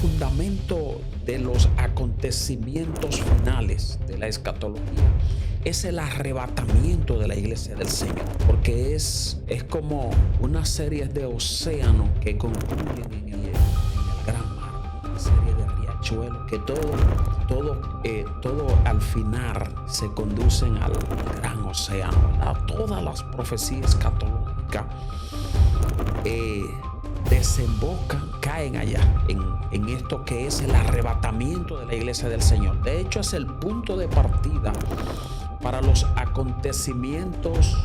fundamento de los acontecimientos finales de la escatología es el arrebatamiento de la iglesia del Señor, porque es como una serie de océanos que concluyen en el gran mar, una serie de riachuelos que todo al final se conducen al gran océano, ¿verdad? Todas las profecías escatológicas desembocan, caen allá en esto que es el arrebatamiento de la iglesia del Señor. De hecho, es el punto de partida para los acontecimientos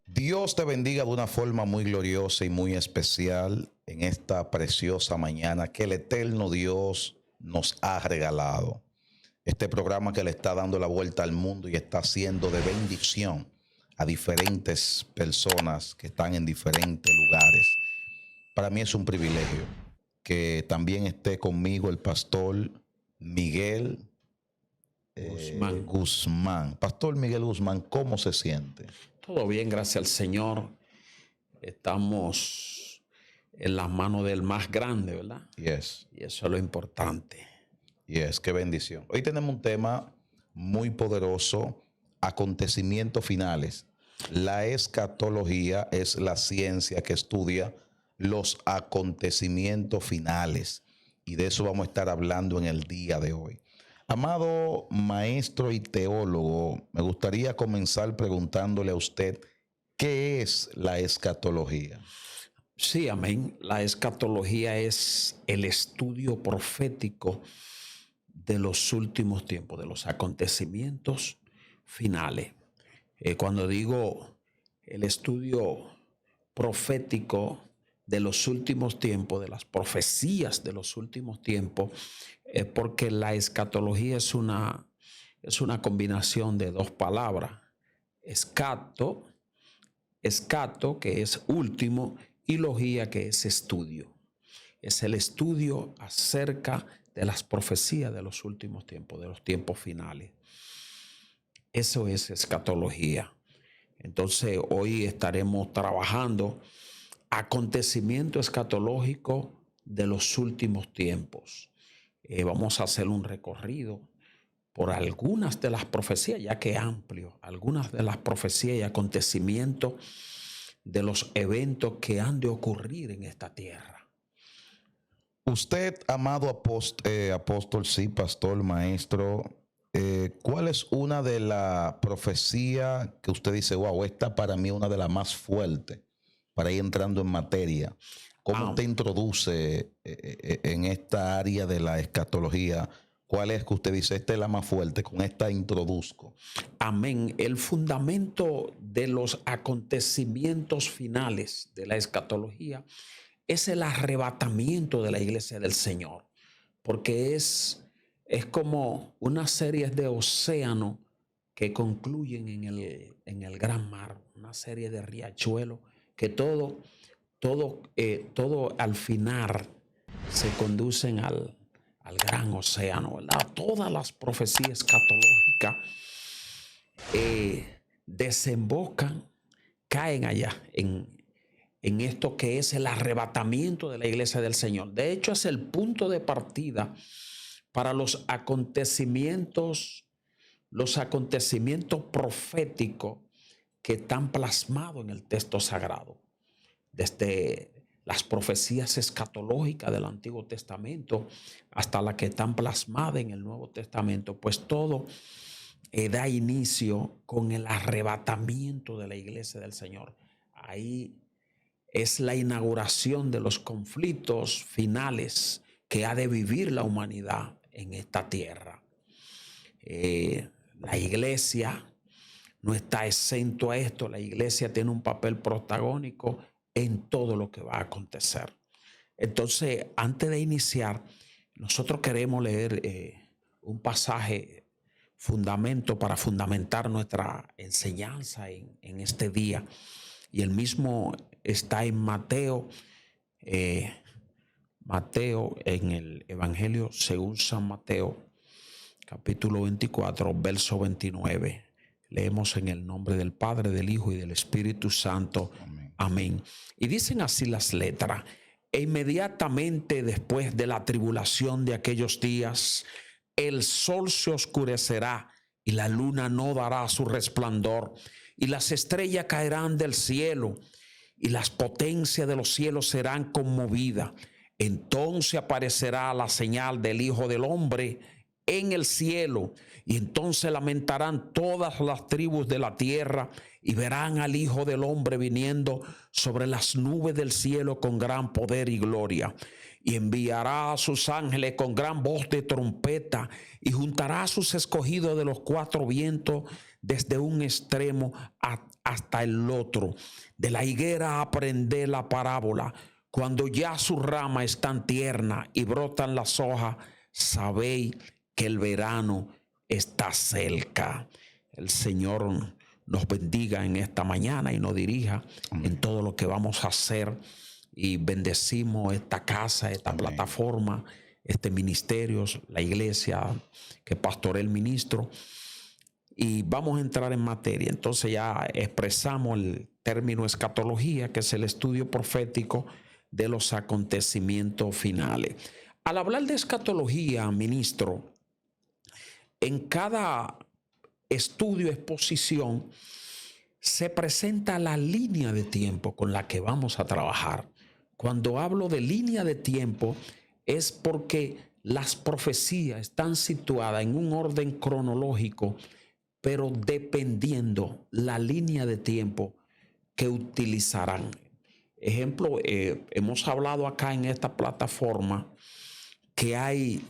Dios te bendiga de una forma muy gloriosa y muy especial en esta preciosa mañana que el eterno Dios nos ha regalado. Este programa que le está dando la vuelta al mundo y está haciendo de bendición a diferentes personas que están en diferentes lugares. Para mí es un privilegio que también esté conmigo el pastor Miguel Guzmán. Guzmán. Pastor Miguel Guzmán, ¿cómo se siente? Todo bien, gracias al Señor. Estamos en las manos del más grande, ¿verdad? Yes. Y eso es lo importante. Yes, qué bendición. Hoy tenemos un tema muy poderoso, acontecimientos finales. La escatología es la ciencia que estudia los acontecimientos finales. Y de eso vamos a estar hablando en el día de hoy. Amado maestro y teólogo, me gustaría comenzar preguntándole a usted, ¿qué es la escatología? Sí, amén. La escatología es el estudio profético de los últimos tiempos, de los acontecimientos finales. Cuando digo el estudio profético de los últimos tiempos, de las profecías de los últimos tiempos, es porque la escatología es una combinación de dos palabras. Escato, que es último, y logía, que es estudio. Es el estudio acerca de las profecías de los últimos tiempos, de los tiempos finales. Eso es escatología. Entonces, hoy estaremos trabajando acontecimiento escatológico de los últimos tiempos. Vamos a hacer un recorrido por algunas de las profecías, ya que es amplio, algunas de las profecías y acontecimientos de los eventos que han de ocurrir en esta tierra. Usted, amado apóstol, sí, pastor, maestro, ¿cuál es una de las profecías que usted dice, wow, esta para mí es una de las más fuertes para ir entrando en materia? ¿Cómo usted introduce en esta área de la escatología? ¿Cuál es que usted dice, esta es la más fuerte, con esta introduzco? Amén. El fundamento de los acontecimientos finales de la escatología es el arrebatamiento de la iglesia del Señor, porque es como una serie de océanos que concluyen en el gran mar, una serie de riachuelos que todo al final se conducen al gran océano, ¿verdad? Todas las profecías escatológicas desembocan, caen allá en esto que es el arrebatamiento de la iglesia del Señor. De hecho, es el punto de partida para los acontecimientos proféticos que están plasmados en el texto sagrado. Desde las profecías escatológicas del Antiguo Testamento hasta las que están plasmadas en el Nuevo Testamento, pues todo da inicio con el arrebatamiento de la iglesia del Señor. Ahí es la inauguración de los conflictos finales que ha de vivir la humanidad en esta tierra. La iglesia no está exento a esto. La iglesia tiene un papel protagónico en todo lo que va a acontecer. Entonces, antes de iniciar, nosotros queremos leer un pasaje, fundamento para fundamentar nuestra enseñanza en este día. Y el mismo está en Mateo, en el Evangelio según San Mateo, capítulo 24, verso 29. Leemos en el nombre del Padre, del Hijo y del Espíritu Santo. Amén. Amén. Y dicen así las letras: e inmediatamente después de la tribulación de aquellos días, el sol se oscurecerá y la luna no dará su resplandor, y las estrellas caerán del cielo, y las potencias de los cielos serán conmovidas. Entonces aparecerá la señal del Hijo del Hombre en el cielo, y entonces lamentarán todas las tribus de la tierra y verán al Hijo del Hombre viniendo sobre las nubes del cielo con gran poder y gloria. Y enviará a sus ángeles con gran voz de trompeta y juntará a sus escogidos de los cuatro vientos desde un extremo hasta el otro. De la higuera aprended la parábola. Cuando ya sus ramas están tiernas y brotan las hojas, sabéis que el verano está cerca. El Señor nos bendiga en esta mañana y nos dirija en todo lo que vamos a hacer. Y bendecimos esta casa, esta plataforma, este ministerio, la iglesia que pastorea el ministro. Y vamos a entrar en materia. Entonces ya expresamos el término escatología, que es el estudio profético de los acontecimientos finales. Al hablar de escatología, ministro, en cada estudio, exposición, se presenta la línea de tiempo con la que vamos a trabajar. Cuando hablo de línea de tiempo es porque las profecías están situadas en un orden cronológico, pero dependiendo la línea de tiempo que utilizarán. Ejemplo, hemos hablado acá en esta plataforma que hay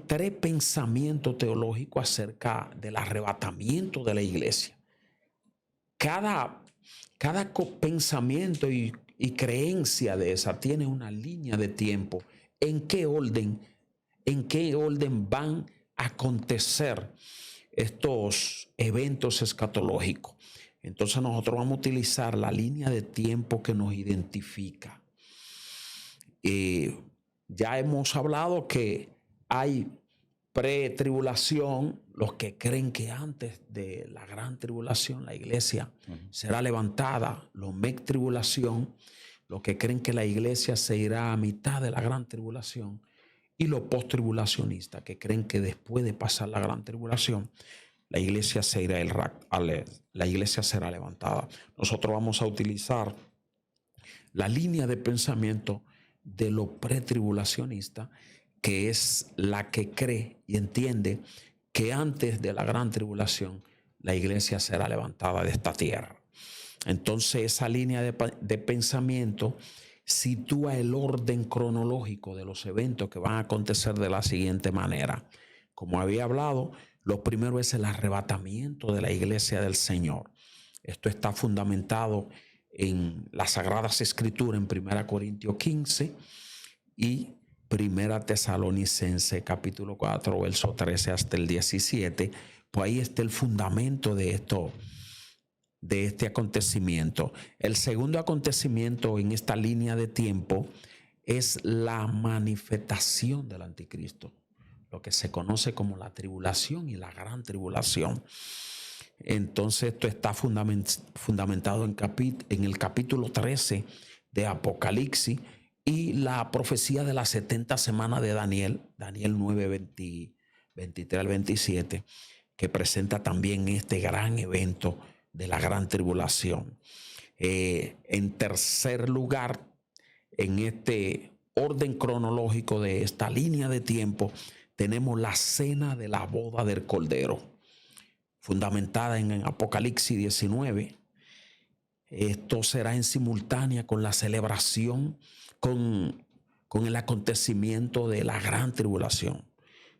tres pensamientos teológicos acerca del arrebatamiento de la iglesia. Cada pensamiento y creencia de esa tiene una línea de tiempo. ¿En qué orden van a acontecer estos eventos escatológicos? Entonces nosotros vamos a utilizar la línea de tiempo que nos identifica. Ya hemos hablado que hay pretribulación, los que creen que antes de la gran tribulación la iglesia será levantada, los tribulación, los que creen que la iglesia se irá a mitad de la gran tribulación, y los post-tribulacionistas que creen que después de pasar la gran tribulación la iglesia será levantada. Nosotros vamos a utilizar la línea de pensamiento de los pretribulacionistas, que es la que cree y entiende que antes de la gran tribulación la iglesia será levantada de esta tierra. Entonces esa línea de pensamiento sitúa el orden cronológico de los eventos que van a acontecer de la siguiente manera. Como había hablado, lo primero es el arrebatamiento de la iglesia del Señor. Esto está fundamentado en las Sagradas Escrituras, en 1 Corintios 15 y 1 Tesalonicenses capítulo 4, verso 13 hasta el 17. Pues ahí está el fundamento de este acontecimiento. El segundo acontecimiento en esta línea de tiempo es la manifestación del anticristo, lo que se conoce como la tribulación y la gran tribulación. Entonces esto está fundamentado en el capítulo 13 de Apocalipsis y la profecía de las 70 semanas de Daniel 9, 23 al 27, que presenta también este gran evento de la gran tribulación. En tercer lugar, en este orden cronológico de esta línea de tiempo, tenemos la cena de la boda del Cordero, fundamentada en Apocalipsis 19. Esto será en simultánea con la celebración, con el acontecimiento de la gran tribulación.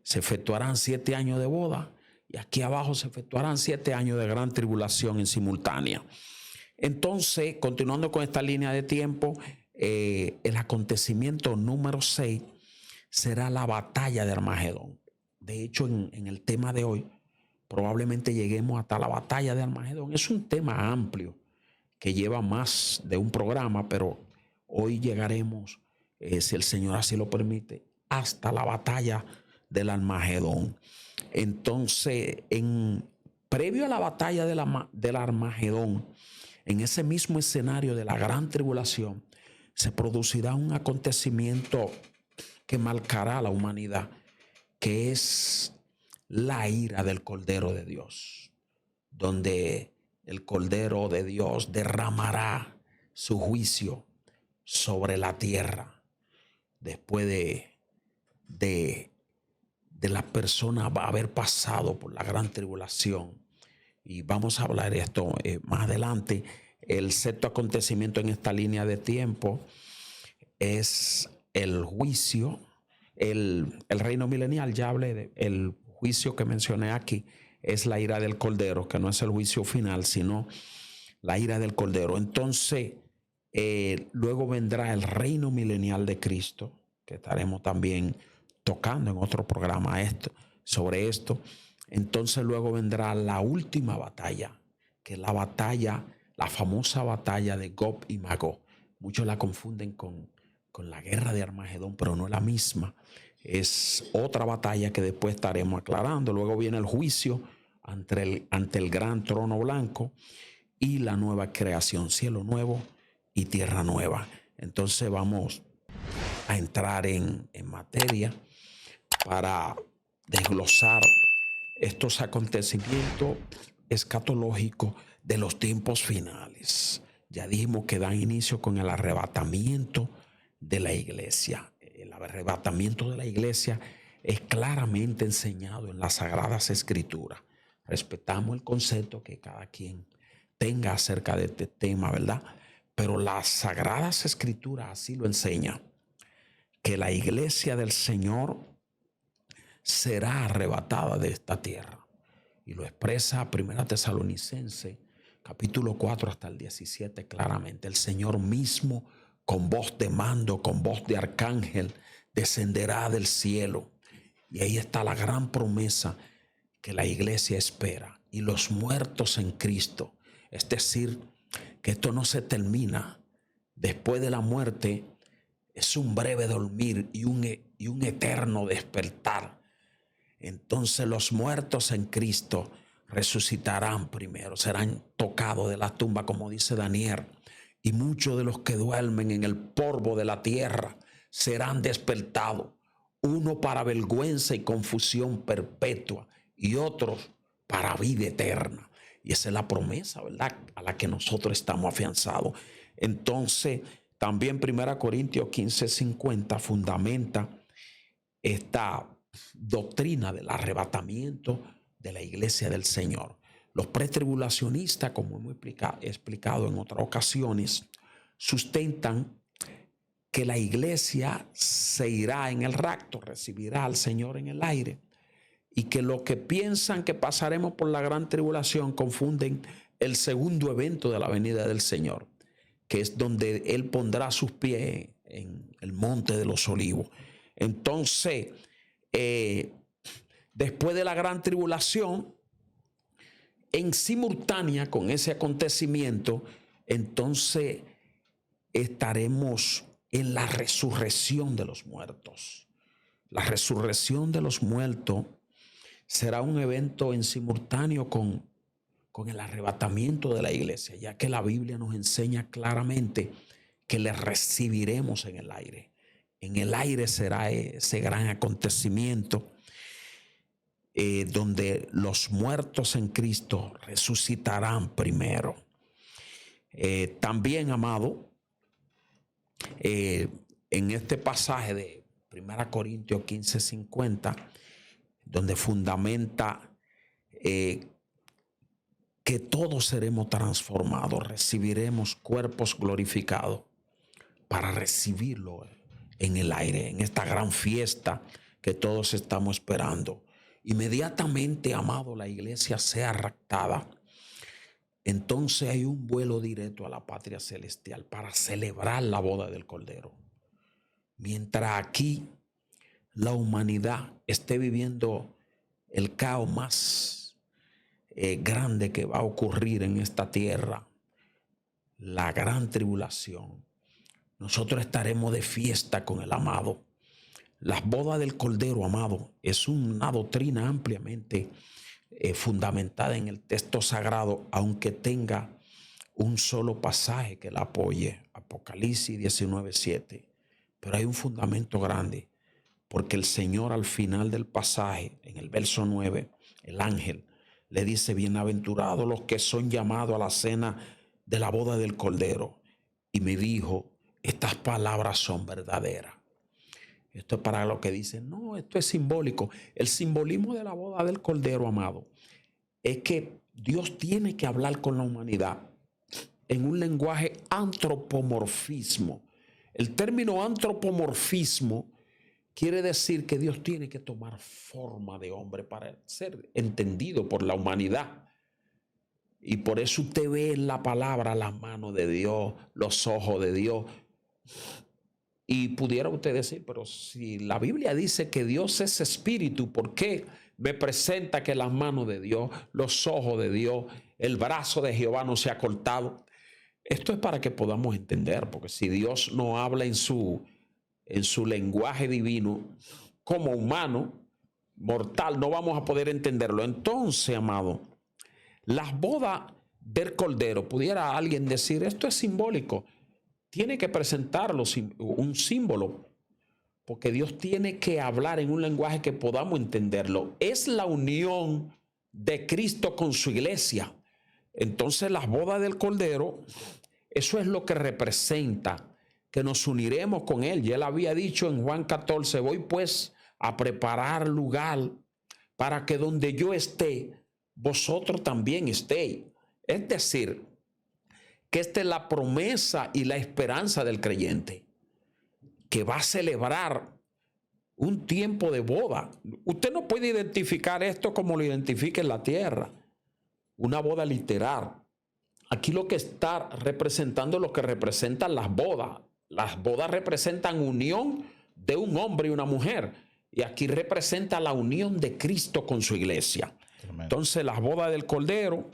Se efectuarán 7 años de boda y aquí abajo se efectuarán 7 años de gran tribulación en simultánea. Entonces, continuando con esta línea de tiempo, el acontecimiento número 6 será la batalla de Armagedón. De hecho, en el tema de hoy, probablemente lleguemos hasta la batalla de Armagedón. Es un tema amplio que lleva más de un programa, pero hoy llegaremos, si el Señor así lo permite, hasta la batalla del Armagedón. Entonces, en previo a la batalla del Armagedón, en ese mismo escenario de la gran tribulación, se producirá un acontecimiento que marcará a la humanidad, que es la ira del Cordero de Dios, donde el Cordero de Dios derramará su juicio sobre la tierra después de la persona va a haber pasado por la gran tribulación. Y vamos a hablar de esto más adelante. El sexto acontecimiento en esta línea de tiempo es el juicio, el reino milenial. Ya hablé del juicio que mencioné aquí, es la ira del Cordero, que no es el juicio final, sino la ira del Cordero. Entonces, luego vendrá el reino milenial de Cristo, que estaremos también tocando en otro programa sobre esto. Entonces luego vendrá la última batalla, que es la famosa batalla de Gog y Magog. Muchos la confunden con la guerra de Armagedón, pero no es la misma. Es otra batalla que después estaremos aclarando. Luego viene el juicio ante el gran trono blanco y la nueva creación, cielo nuevo y tierra nueva. Entonces vamos a entrar en materia para desglosar estos acontecimientos escatológicos de los tiempos finales. Ya dijimos que dan inicio con el arrebatamiento de la iglesia. El arrebatamiento de la iglesia es claramente enseñado en las Sagradas Escrituras. Respetamos el concepto que cada quien tenga acerca de este tema, ¿verdad? Pero las Sagradas Escrituras así lo enseñan, que la iglesia del Señor será arrebatada de esta tierra. Y lo expresa 1 Tesalonicenses, capítulo 4 hasta el 17 claramente. El Señor mismo, con voz de mando, con voz de arcángel, descenderá del cielo. Y ahí está la gran promesa que la iglesia espera. Y los muertos en Cristo, es decir, que esto no se termina. Después de la muerte es un breve dormir y un eterno despertar. Entonces los muertos en Cristo resucitarán primero, serán tocados de la tumba, como dice Daniel, y muchos de los que duermen en el polvo de la tierra serán despertados, uno para vergüenza y confusión perpetua y otros para vida eterna. Y esa es la promesa, ¿verdad?, a la que nosotros estamos afianzados. Entonces, también 1 Corintios 15:50 fundamenta esta doctrina del arrebatamiento de la iglesia del Señor. Los pretribulacionistas, como hemos explicado en otras ocasiones, sustentan que la iglesia se irá en el rapto, recibirá al Señor en el aire, y que los que piensan que pasaremos por la gran tribulación confunden el segundo evento de la venida del Señor, que es donde Él pondrá sus pies en el monte de los olivos. Entonces, después de la gran tribulación, en simultánea con ese acontecimiento, entonces estaremos en la resurrección de los muertos. La resurrección de los muertos será un evento en simultáneo con el arrebatamiento de la iglesia, ya que la Biblia nos enseña claramente que le recibiremos en el aire. En el aire será ese gran acontecimiento donde los muertos en Cristo resucitarán primero. También, amado, en este pasaje de 1 Corintios 15:50, donde fundamenta que todos seremos transformados, recibiremos cuerpos glorificados para recibirlo en el aire, en esta gran fiesta que todos estamos esperando. Inmediatamente, amado, la iglesia sea raptada. Entonces hay un vuelo directo a la patria celestial para celebrar la boda del Cordero. Mientras aquí la humanidad esté viviendo el caos más grande que va a ocurrir en esta tierra, la gran tribulación, nosotros estaremos de fiesta con el amado. Las bodas del Cordero, amado, es una doctrina ampliamente fundamentada en el texto sagrado, aunque tenga un solo pasaje que la apoye, Apocalipsis 19:7. Pero hay un fundamento grande, porque el Señor al final del pasaje, en el verso 9, el ángel le dice: bienaventurados los que son llamados a la cena de la boda del Cordero. Y me dijo: estas palabras son verdaderas. Esto es para los que dicen: no, esto es simbólico. El simbolismo de la boda del Cordero, amado, es que Dios tiene que hablar con la humanidad en un lenguaje antropomorfismo. El término antropomorfismo quiere decir que Dios tiene que tomar forma de hombre para ser entendido por la humanidad. Y por eso usted ve en la palabra la mano de Dios, los ojos de Dios. Y pudiera usted decir: pero si la Biblia dice que Dios es espíritu, ¿por qué me presenta que las manos de Dios, los ojos de Dios, el brazo de Jehová no se ha cortado? Esto es para que podamos entender, porque si Dios no habla en su lenguaje divino, como humano, mortal, no vamos a poder entenderlo. Entonces, amado, las bodas del Cordero, pudiera alguien decir: esto es simbólico. Tiene que presentarlo un símbolo, porque Dios tiene que hablar en un lenguaje que podamos entenderlo. Es la unión de Cristo con su iglesia. Entonces, las bodas del Cordero, eso es lo que representa, que nos uniremos con Él. Y Él había dicho en Juan 14: voy pues a preparar lugar para que donde yo esté, vosotros también estéis. Es decir, que esta es la promesa y la esperanza del creyente, que va a celebrar un tiempo de boda. Usted no puede identificar esto como lo identifica en la tierra, una boda literal. Aquí lo que está representando es lo que representan las bodas. Las bodas representan unión de un hombre y una mujer. Y aquí representa la unión de Cristo con su iglesia. Tremendo. Entonces, las bodas del Cordero,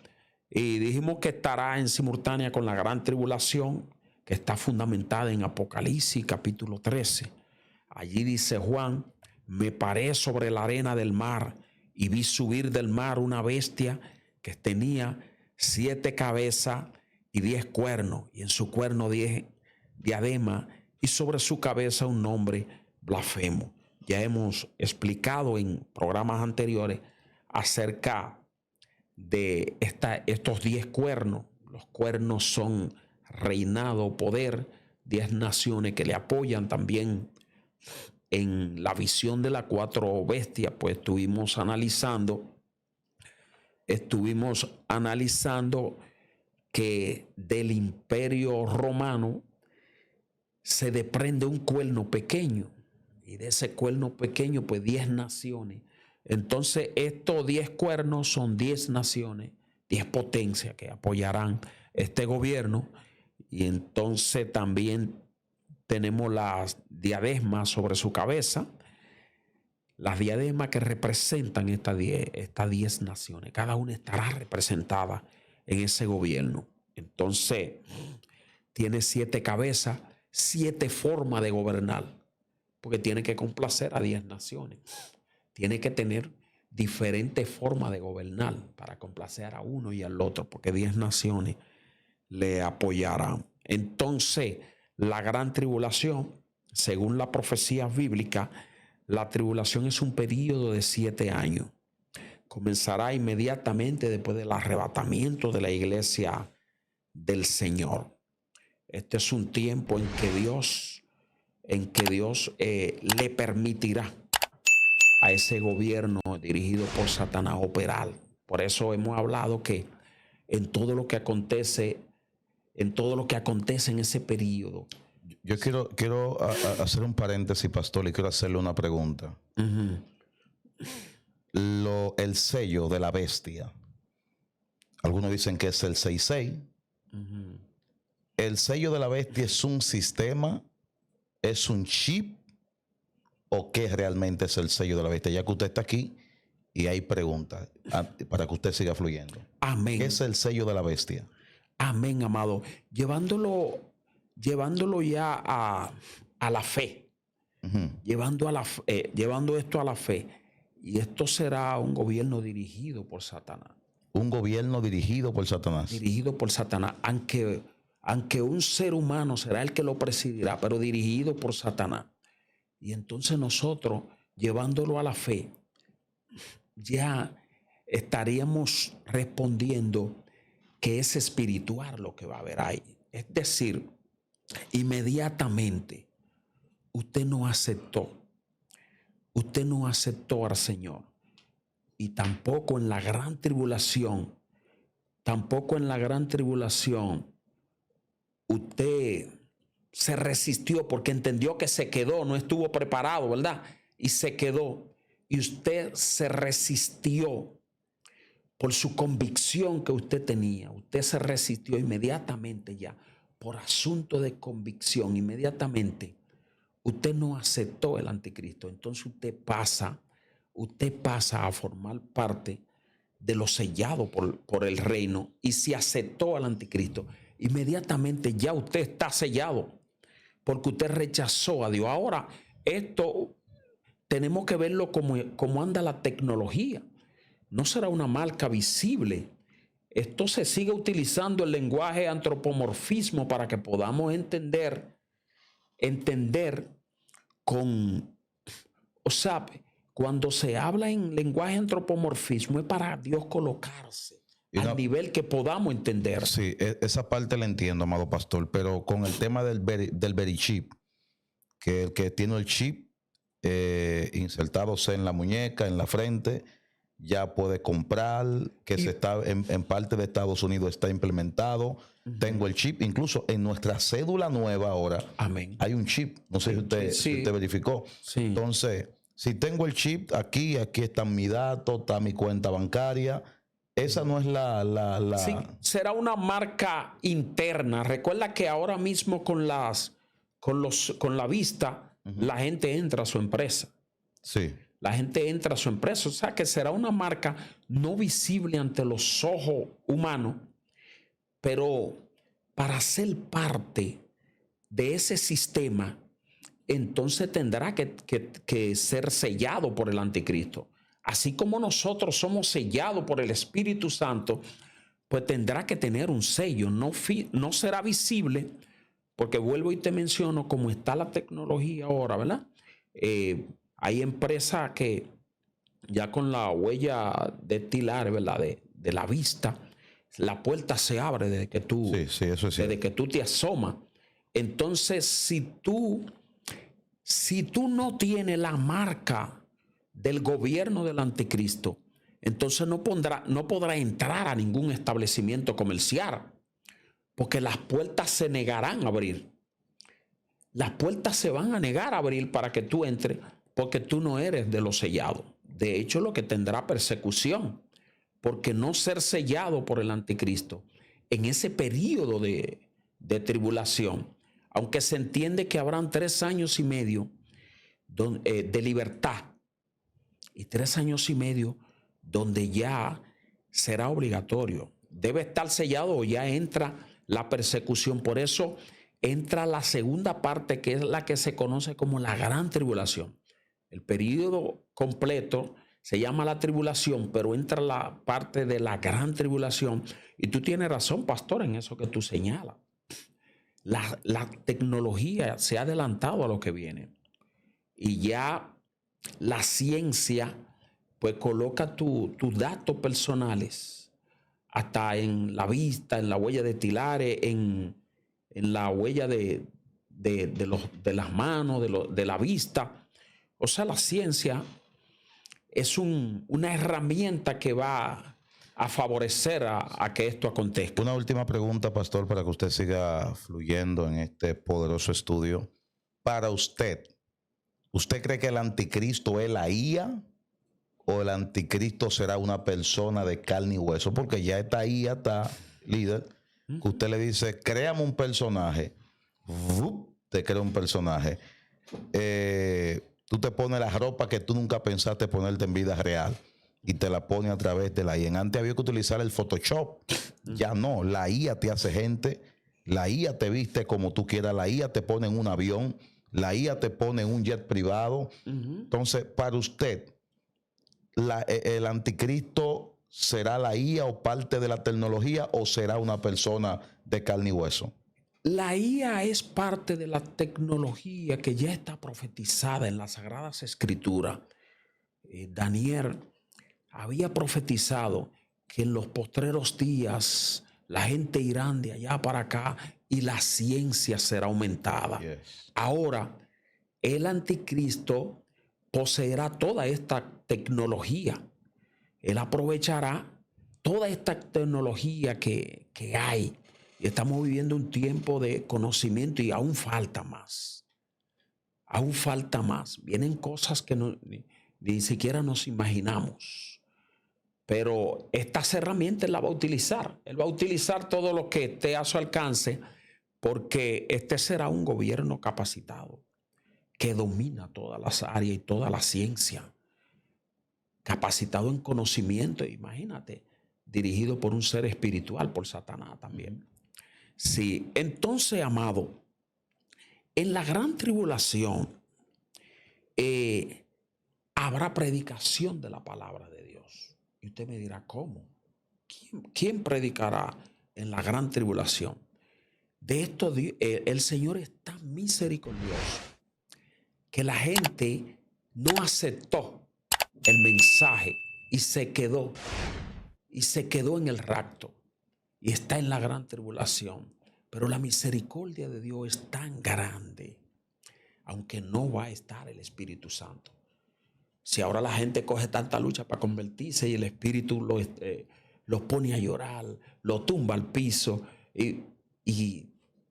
y dijimos que estará en simultánea con la gran tribulación, que está fundamentada en Apocalipsis capítulo 13. Allí dice Juan: me paré sobre la arena del mar y vi subir del mar una bestia que tenía 7 cabezas y 10 cuernos, y en su cuerno 10 diadema, y sobre su cabeza un nombre blasfemo. Ya hemos explicado en programas anteriores acerca de estos 10 cuernos. Los cuernos son reinado, poder, 10 naciones que le apoyan. También en la visión de las 4 bestias, pues estuvimos analizando que del imperio romano se desprende un cuerno pequeño, y de ese cuerno pequeño, pues 10 naciones. Entonces, estos 10 cuernos son 10 naciones, 10 potencias que apoyarán este gobierno. Y entonces también tenemos las diademas sobre su cabeza, las diademas que representan estas 10 naciones. Cada una estará representada en ese gobierno. Entonces, tiene 7 cabezas, 7 formas de gobernar, porque tiene que complacer a 10 naciones. Tiene que tener diferentes formas de gobernar para complacer a uno y al otro, porque 10 naciones le apoyarán. Entonces, la gran tribulación, según la profecía bíblica, la tribulación es un periodo de 7 años. Comenzará inmediatamente después del arrebatamiento de la iglesia del Señor. Este es un tiempo en que Dios le permitirá a ese gobierno dirigido por Satanás operar. Por eso hemos hablado que en todo lo que acontece en ese periodo. Yo quiero hacer un paréntesis, pastor, y quiero hacerle una pregunta. El sello de la bestia. Algunos dicen que es el 66. ¿El sello de la bestia es un sistema? ¿Es un chip? ¿O qué realmente es el sello de la bestia? Ya que usted está aquí y hay preguntas para que usted siga fluyendo. Amén. ¿Qué es el sello de la bestia? Amén, amado. Llevándolo ya a la fe. Llevando esto a la fe. Y esto será un gobierno dirigido por Satanás. Un gobierno dirigido por Satanás. Dirigido por Satanás, aunque un ser humano será el que lo presidirá, pero dirigido por Satanás. Y entonces nosotros, llevándolo a la fe, ya estaríamos respondiendo que es espiritual lo que va a haber ahí. Es decir, inmediatamente usted no aceptó al Señor, y tampoco en la gran tribulación, usted se resistió porque entendió que se quedó, no estuvo preparado, ¿verdad? Y se quedó. Y usted se resistió por su convicción que usted tenía. Usted se resistió inmediatamente ya, por asunto de convicción, inmediatamente. Usted no aceptó el anticristo. Entonces usted pasa a formar parte de lo sellado por el reino. Y si aceptó al anticristo, inmediatamente ya usted está sellado, porque usted rechazó a Dios. Ahora, esto tenemos que verlo como anda la tecnología. No será una marca visible. Esto se sigue utilizando el lenguaje antropomorfismo para que podamos entender cuando se habla en lenguaje antropomorfismo es para Dios colocarse al nivel que podamos entender. Sí, esa parte la entiendo, amado pastor, pero con el tema del verichip, que el que tiene el chip insertado en la muñeca, en la frente, ya puede comprar, que se está en parte de Estados Unidos está implementado. Tengo el chip, incluso en nuestra cédula nueva ahora. Amén. Hay un chip, no sé si usted verificó. Sí. Entonces, si tengo el chip aquí están mis datos, está mi cuenta bancaria. Esa no es la... Sí, será una marca interna. Recuerda que ahora mismo con la vista, la gente entra a su empresa. Sí. La gente entra a su empresa. O sea que será una marca no visible ante los ojos humanos, pero para ser parte de ese sistema, entonces tendrá que ser sellado por el anticristo. Así como nosotros somos sellados por el Espíritu Santo, pues tendrá que tener un sello. No será visible, porque vuelvo y te menciono cómo está la tecnología ahora, ¿verdad? Hay empresas que ya con la huella dactilar, ¿verdad? De la vista, la puerta se abre desde que tú, desde que tú te asomas. Entonces, si tú no tienes la marca del gobierno del anticristo, entonces no podrá entrar a ningún establecimiento comercial, porque las puertas se negarán a abrir. Las puertas se van a negar a abrir para que tú entres, porque tú no eres de los sellados. De hecho, lo que tendrá persecución, porque no ser sellado por el anticristo en ese periodo de tribulación, aunque se entiende que habrán 3 años y medio de libertad y 3 años y medio donde ya será obligatorio. Debe estar sellado o ya entra la persecución. Por eso entra la segunda parte, que es la que se conoce como la gran tribulación. El periodo completo se llama la tribulación, pero entra la parte de la gran tribulación. Y tú tienes razón, pastor, en eso que tú señalas. La tecnología se ha adelantado a lo que viene. Y ya la ciencia pues coloca tus datos personales hasta en la vista, en la huella de tilares, en la huella de las manos, de la vista. O sea, la ciencia es una herramienta que va a favorecer a que esto acontezca. Una última pregunta, pastor, para que usted siga fluyendo en este poderoso estudio. Para usted, ¿usted cree que el anticristo es la IA o el anticristo será una persona de carne y hueso? Porque ya esta IA está, líder, que usted le dice, créame un personaje, te crea un personaje. Tú te pones la ropa que tú nunca pensaste ponerte en vida real y te la pone a través de la IA. Antes había que utilizar el Photoshop. Ya no, la IA te hace gente, la IA te viste como tú quieras, la IA te pone en un avión, la IA te pone en un jet privado. Entonces, para usted, el anticristo será la IA o parte de la tecnología o será una persona de carne y hueso? La IA es parte de la tecnología que ya está profetizada en las Sagradas Escrituras. Daniel había profetizado que en los postreros días la gente irá de allá para acá y la ciencia será aumentada. Yes. Ahora, el anticristo poseerá toda esta tecnología. Él aprovechará toda esta tecnología que hay. Y estamos viviendo un tiempo de conocimiento y aún falta más. Aún falta más. Vienen cosas que ni siquiera nos imaginamos. Pero estas herramientas él las va a utilizar. Él va a utilizar todo lo que esté a su alcance porque este será un gobierno capacitado que domina todas las áreas y toda la ciencia. Capacitado en conocimiento, imagínate, dirigido por un ser espiritual, por Satanás también. Sí, entonces, amado, en la gran tribulación habrá predicación de la palabra de Dios. Y usted me dirá, ¿cómo? ¿Quién predicará en la gran tribulación? De esto el Señor es tan misericordioso que la gente no aceptó el mensaje y se quedó en el rapto y está en la gran tribulación. Pero la misericordia de Dios es tan grande, aunque no va a estar el Espíritu Santo. Si ahora la gente coge tanta lucha para convertirse y el Espíritu los pone a llorar, lo tumba al piso y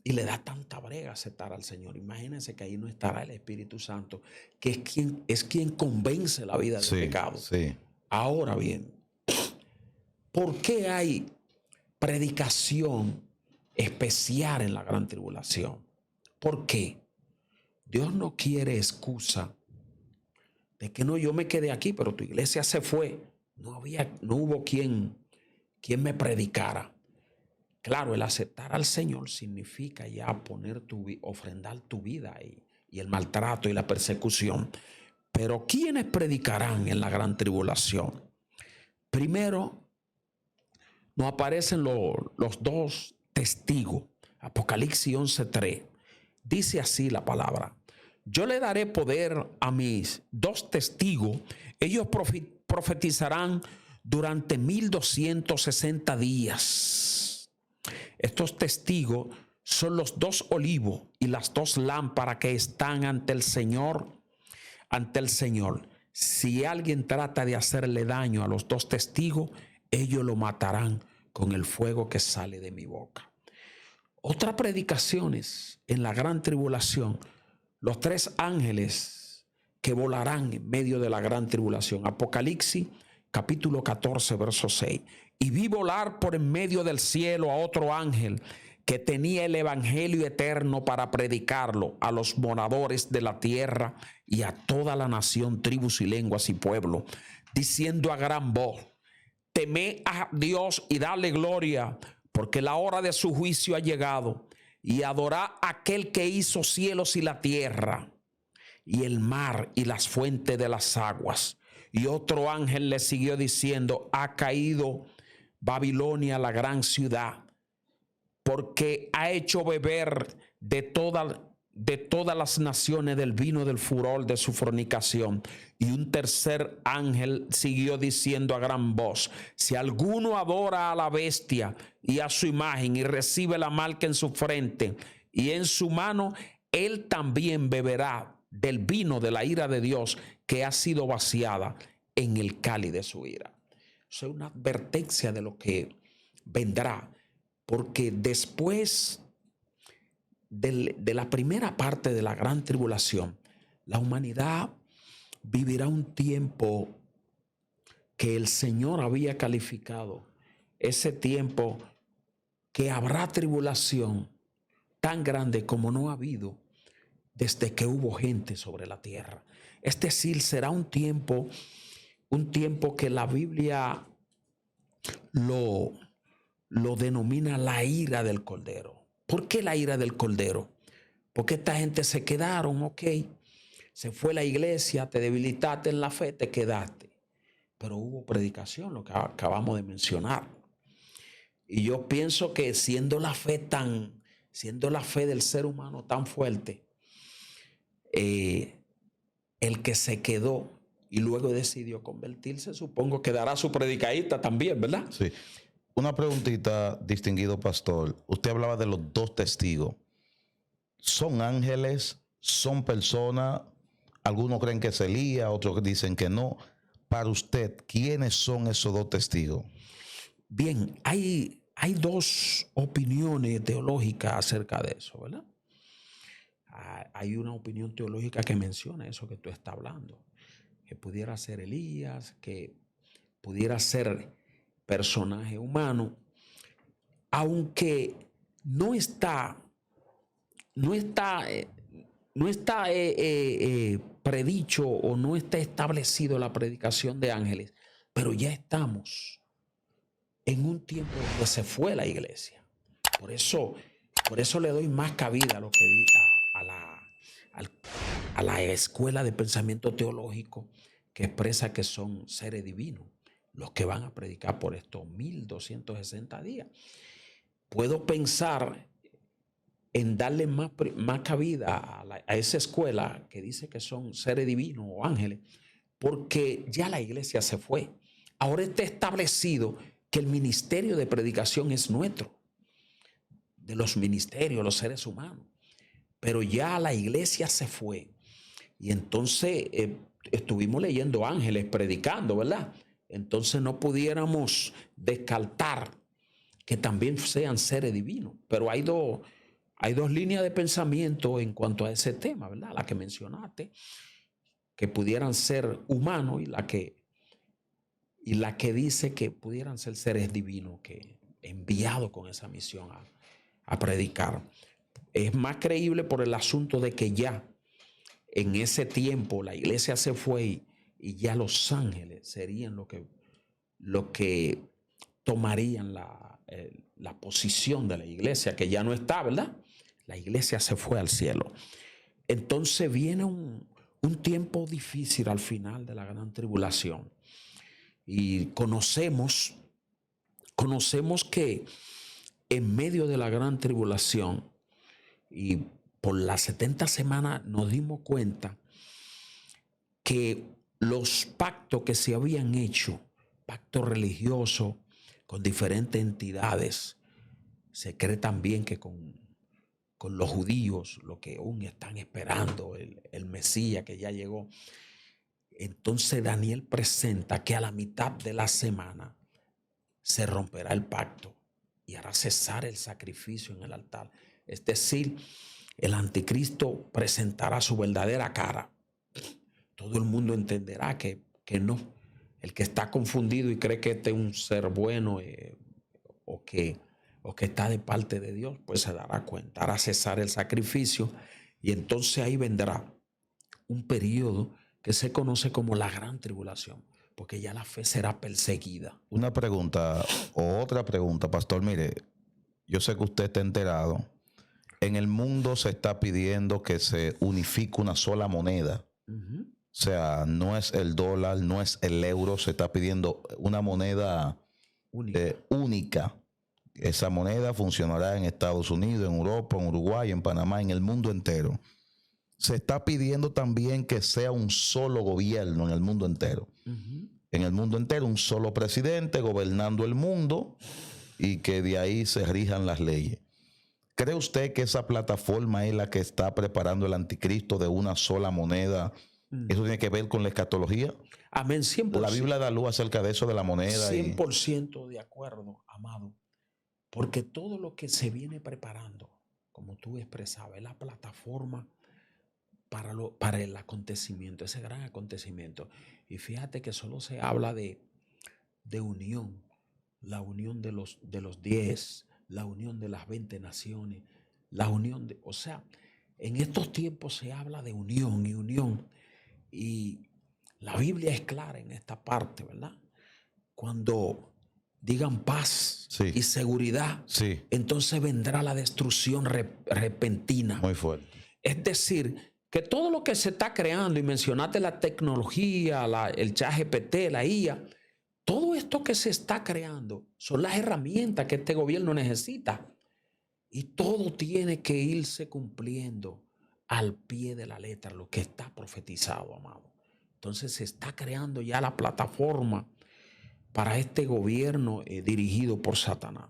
le da tanta brega aceptar al Señor. Imagínense que ahí no estará el Espíritu Santo, que es quien convence la vida del pecado. Sí. Ahora bien, ¿por qué hay predicación especial en la gran tribulación? ¿Por qué? Dios no quiere excusa de que no, yo me quedé aquí, pero tu iglesia se fue. No hubo quien me predicara. Claro, el aceptar al Señor significa ya ofrendar tu vida y el maltrato y la persecución. Pero ¿quiénes predicarán en la gran tribulación? Primero, nos aparecen los dos testigos. Apocalipsis 11:3. Dice así la palabra: yo le daré poder a mis dos testigos. Ellos profetizarán durante 1260 días. Estos testigos son los dos olivos y las dos lámparas que están ante el Señor. Si alguien trata de hacerle daño a los dos testigos, ellos lo matarán con el fuego que sale de mi boca. Otras predicaciones en la gran tribulación: los tres ángeles que volarán en medio de la gran tribulación. Apocalipsis capítulo 14, verso 6. Y vi volar por en medio del cielo a otro ángel que tenía el evangelio eterno para predicarlo a los moradores de la tierra y a toda la nación, tribus y lenguas y pueblos, diciendo a gran voz: temed a Dios y dale gloria, porque la hora de su juicio ha llegado, y adorad a aquel que hizo cielos y la tierra, y el mar y las fuentes de las aguas. Y otro ángel le siguió diciendo: ha caído Babilonia, la gran ciudad, porque ha hecho beber de todas las naciones del vino del furor de su fornicación. Y un tercer ángel siguió diciendo a gran voz: si alguno adora a la bestia y a su imagen y recibe la marca en su frente y en su mano, él también beberá del vino de la ira de Dios, que ha sido vaciada en el cáliz de su ira. Eso es una advertencia de lo que vendrá, porque después de la primera parte de la gran tribulación, la humanidad vivirá un tiempo que el Señor había calificado, ese tiempo que habrá tribulación tan grande como no ha habido desde que hubo gente sobre la tierra. Es decir, será un tiempo que la Biblia lo denomina la ira del Cordero. ¿Por qué la ira del Cordero? Porque esta gente se quedaron, ok, se fue la iglesia, te debilitaste en la fe, te quedaste. pero hubo predicación, lo que acabamos de mencionar. Y yo pienso que siendo la fe del ser humano tan fuerte, el que se quedó y luego decidió convertirse, supongo que dará su predicadita también, ¿verdad? Sí. Una preguntita, distinguido pastor. Usted hablaba de los 2 testigos. ¿Son ángeles? ¿Son personas? Algunos creen que es Elías, otros dicen que no. Para usted, ¿quiénes son esos 2 testigos? Bien, hay 2 opiniones teológicas acerca de eso, ¿verdad? Hay una opinión teológica que menciona eso que tú estás hablando, que pudiera ser Elías, que pudiera ser personaje humano, aunque no está predicho o no está establecido la predicación de ángeles, pero ya estamos en un tiempo donde se fue la iglesia. Por eso le doy más cabida a lo que a la escuela de pensamiento teológico que expresa que son seres divinos los que van a predicar por estos 1260 días. Puedo pensar en darle más cabida a esa escuela que dice que son seres divinos o ángeles, porque ya la iglesia se fue. Ahora está establecido que el ministerio de predicación es nuestro, de los ministerios, los seres humanos. Pero ya la iglesia se fue. Y entonces estuvimos leyendo ángeles predicando, ¿verdad? Entonces no pudiéramos descartar que también sean seres divinos. Pero hay dos líneas de pensamiento en cuanto a ese tema, ¿verdad? La que mencionaste, que pudieran ser humanos, y la que dice que pudieran ser seres divinos que enviados con esa misión a predicar. Es más creíble por el asunto de que ya en ese tiempo la iglesia se fue y ya los ángeles serían lo que tomarían la posición de la iglesia, que ya no está, ¿verdad? La iglesia se fue al cielo. Entonces viene un tiempo difícil al final de la gran tribulación. Y conocemos que en medio de la gran tribulación y por las 70 semanas nos dimos cuenta que los pactos que se habían hecho, pactos religiosos con diferentes entidades, se cree también que con los judíos, lo que aún están esperando, el Mesías que ya llegó. Entonces Daniel presenta que a la mitad de la semana se romperá el pacto y hará cesar el sacrificio en el altar. Es decir, el anticristo presentará su verdadera cara. Todo el mundo entenderá que no. El que está confundido y cree que este es un ser bueno o que está de parte de Dios, pues se dará cuenta, hará cesar el sacrificio, y entonces ahí vendrá un periodo que se conoce como la gran tribulación, porque ya la fe será perseguida. Una pregunta o otra pregunta, pastor. Mire, yo sé que usted está enterado. En el mundo se está pidiendo que se unifique una sola moneda. O sea, no es el dólar, no es el euro, se está pidiendo una moneda única. Esa moneda funcionará en Estados Unidos, en Europa, en Uruguay, en Panamá, en el mundo entero. Se está pidiendo también que sea un solo gobierno en el mundo entero. En el mundo entero, un solo presidente gobernando el mundo y que de ahí se rijan las leyes. ¿Cree usted que esa plataforma es la que está preparando el anticristo de una sola moneda? ¿Eso tiene que ver con la escatología? Amén, 100%. La Biblia da luz acerca de eso, de la moneda. 100% de acuerdo, amado. Porque todo lo que se viene preparando, como tú expresabas, es la plataforma para el acontecimiento, ese gran acontecimiento. Y fíjate que solo se habla de unión, la unión de los 10, la unión de las 20 naciones, la unión de, o sea, en estos tiempos se habla de unión y unión. Y la Biblia es clara en esta parte, ¿verdad? Cuando digan paz y seguridad, entonces vendrá la destrucción repentina. Muy fuerte. Es decir, que todo lo que se está creando, y mencionaste la tecnología, el ChatGPT, la IA, todo esto que se está creando son las herramientas que este gobierno necesita. Y todo tiene que irse cumpliendo al pie de la letra, lo que está profetizado, amado. Entonces se está creando ya la plataforma para este gobierno dirigido por Satanás.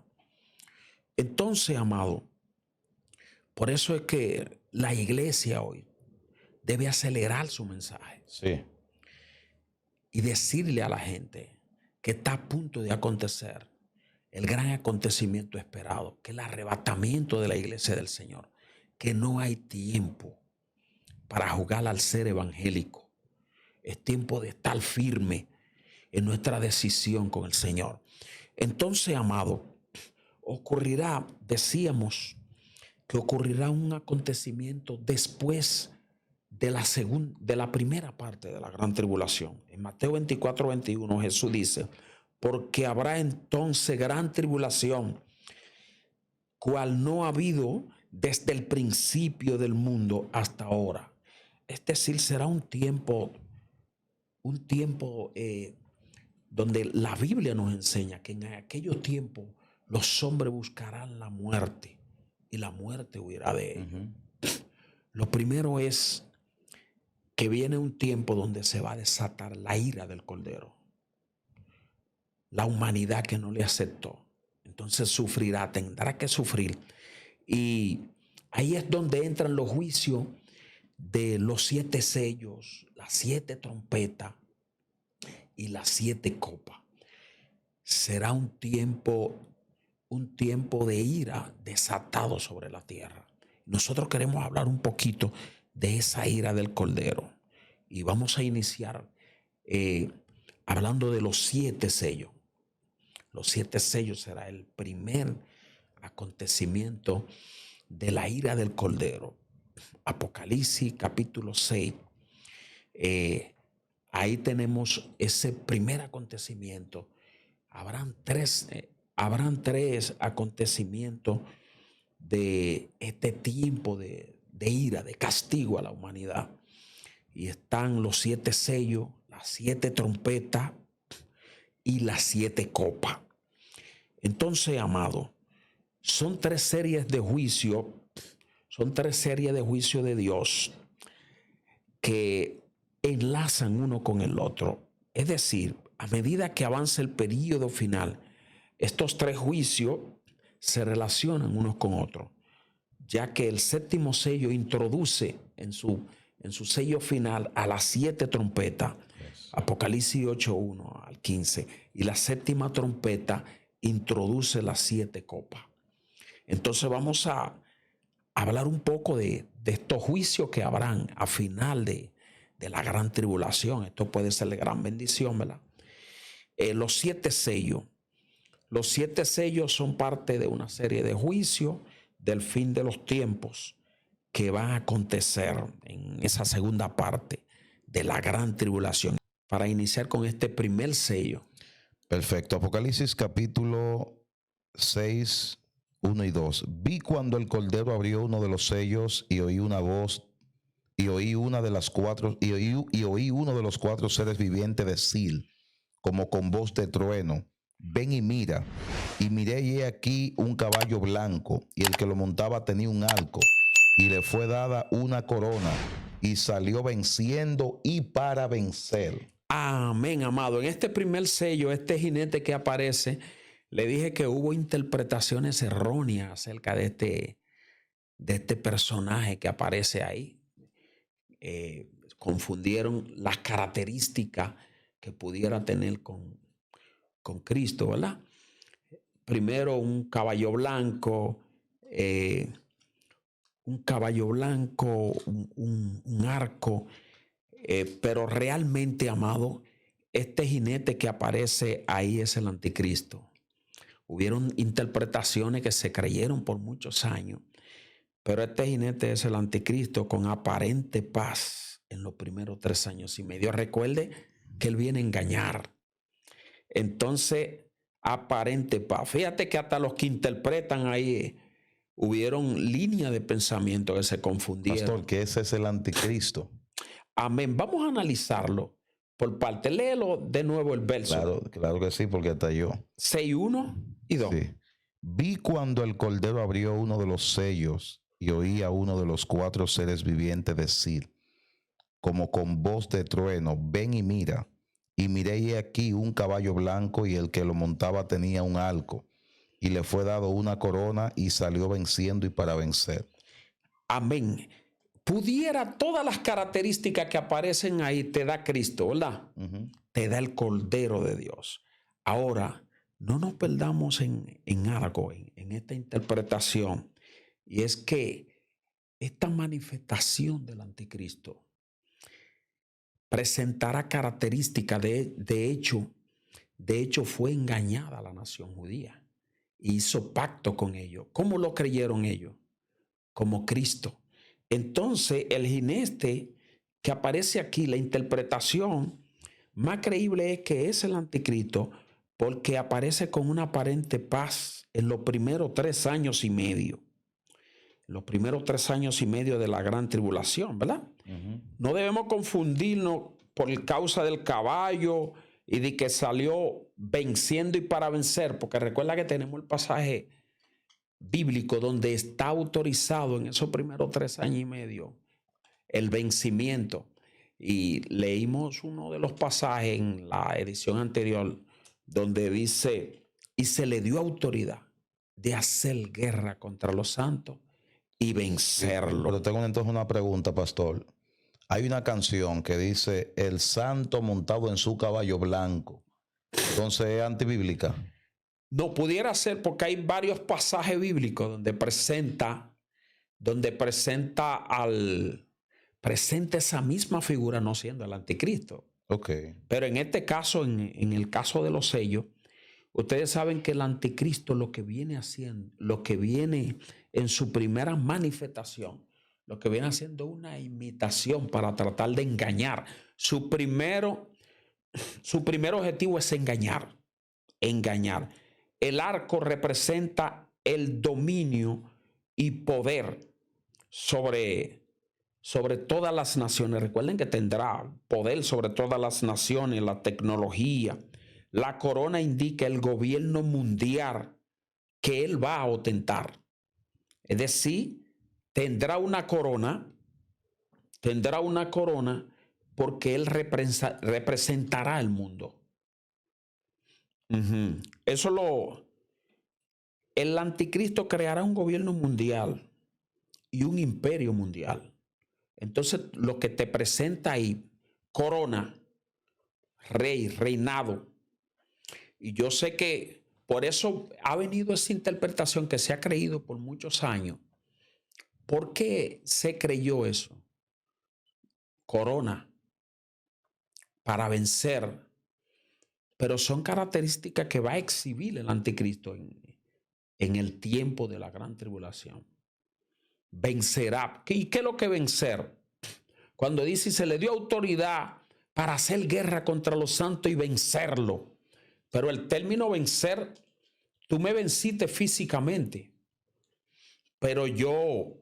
Entonces, amado, por eso es que la iglesia hoy debe acelerar su mensaje. Sí. Y decirle a la gente que está a punto de acontecer el gran acontecimiento esperado, que es el arrebatamiento de la iglesia del Señor, que no hay tiempo para jugar al ser evangélico. Es tiempo de estar firme en nuestra decisión con el Señor. Entonces, amado, decíamos que ocurrirá un acontecimiento después de la primera parte de la gran tribulación. En Mateo 24:21 Jesús dice: porque habrá entonces gran tribulación, cual no ha habido desde el principio del mundo hasta ahora. Es decir, será un tiempo donde la Biblia nos enseña que en aquellos tiempos los hombres buscarán la muerte y la muerte huirá de ellos. Lo primero es que viene un tiempo donde se va a desatar la ira del Cordero. La humanidad que no le aceptó, entonces sufrirá, tendrá que sufrir. Y ahí es donde entran los juicios de los 7 sellos, las 7 trompetas y las 7 copas. Será un tiempo de ira desatado sobre la tierra. Nosotros queremos hablar un poquito de esa ira del Cordero. Y vamos a iniciar hablando de los 7 sellos. Los 7 sellos será el primer acontecimiento de la ira del Cordero. Apocalipsis capítulo 6. Ahí tenemos ese primer acontecimiento. Habrán tres acontecimientos de este tiempo de ira, de castigo a la humanidad. Y están los 7 sellos, las 7 trompetas y las 7 copas. Entonces, amado, son 3 series de juicio, de Dios que enlazan uno con el otro. Es decir, a medida que avanza el período final, estos 3 juicios se relacionan unos con otros, ya que el 7º sello introduce en su sello final a las 7 trompetas. Apocalipsis 8:1 al 15. Y la 7ª trompeta introduce las 7 copas. Entonces vamos a hablar un poco de estos juicios que habrán a final de la gran tribulación. Esto puede ser de gran bendición, ¿verdad? Los 7 sellos. Los 7 sellos son parte de una serie de juicios del fin de los tiempos que van a acontecer en esa segunda parte de la gran tribulación. Para iniciar con este primer sello. Perfecto. Apocalipsis capítulo 6, 1 y 2. Vi cuando el Cordero abrió uno de los sellos y oí una voz y oí uno de los 4 seres vivientes decir, como con voz de trueno: ven y mira. Y miré y he aquí un caballo blanco, y el que lo montaba tenía un arco, y le fue dada una corona, y salió venciendo y para vencer. Amén, amado. En este primer sello, este jinete que aparece, le dije que hubo interpretaciones erróneas acerca de este personaje que aparece ahí. Confundieron las características que pudiera tener con Cristo, ¿verdad? Primero un caballo blanco, un arco. Pero realmente, amado, este jinete que aparece ahí es el anticristo. Hubieron interpretaciones que se creyeron por muchos años, pero este jinete es el anticristo con aparente paz en los primeros 3 años y medio. Recuerde que él viene a engañar. Entonces, aparente paz. Fíjate que hasta los que interpretan ahí hubieron líneas de pensamiento que se confundieron. Pastor, que ese es el anticristo. Amén. Vamos a analizarlo por parte. Léelo de nuevo el verso. Claro, claro que sí, porque hasta yo. 6, 1 y 2. Sí. Vi cuando el Cordero abrió uno de los sellos y oí a uno de los 4 seres vivientes decir, como con voz de trueno, ven y mira. Y miré y aquí un caballo blanco y el que lo montaba tenía un arco. Y le fue dado una corona y salió venciendo y para vencer. Amén. Pudiera todas las características que aparecen ahí te da Cristo, ¿verdad? Te da el Cordero de Dios. Ahora, no nos perdamos en algo, en esta interpretación. Y es que esta manifestación del anticristo presentará características. De hecho, fue engañada a la nación judía. Hizo pacto con ellos. ¿Cómo lo creyeron ellos? Como Cristo. Entonces, el jinete que aparece aquí, la interpretación más creíble es que es el anticristo porque aparece con una aparente paz en los primeros 3 años y medio. Los primeros 3 años y medio de la gran tribulación, ¿verdad? No debemos confundirnos por causa del caballo y de que salió venciendo y para vencer, porque recuerda que tenemos el pasaje bíblico donde está autorizado en esos primeros 3 años y medio el vencimiento. Y leímos uno de los pasajes en la edición anterior donde dice, y se le dio autoridad de hacer guerra contra los santos y vencerlo. Pero tengo entonces una pregunta, pastor. Hay una canción que dice, el santo montado en su caballo blanco. Entonces, ¿es antibíblica? No pudiera ser porque hay varios pasajes bíblicos donde presenta esa misma figura no siendo el anticristo. Okay. Pero en este caso, en el caso de los sellos, ustedes saben que el anticristo lo que viene haciendo, lo que viene en su primera manifestación, lo que viene haciendo una imitación para tratar de engañar. Su primer objetivo es engañar. El arco representa el dominio y poder sobre todas las naciones. Recuerden que tendrá poder sobre todas las naciones, la tecnología. La corona indica el gobierno mundial que él va a ostentar. Es decir, tendrá una corona porque él representará el mundo. El anticristo creará un gobierno mundial y un imperio mundial. Entonces, lo que te presenta ahí, corona, rey, reinado. Y yo sé que por eso ha venido esa interpretación que se ha creído por muchos años. ¿Por qué se creyó eso? Corona, para vencer. Pero son características que va a exhibir el anticristo en el tiempo de la gran tribulación. Vencerá. ¿Y qué es lo que vencer? Cuando dice, se le dio autoridad para hacer guerra contra los santos y vencerlo. Pero el término vencer, tú me venciste físicamente. Pero yo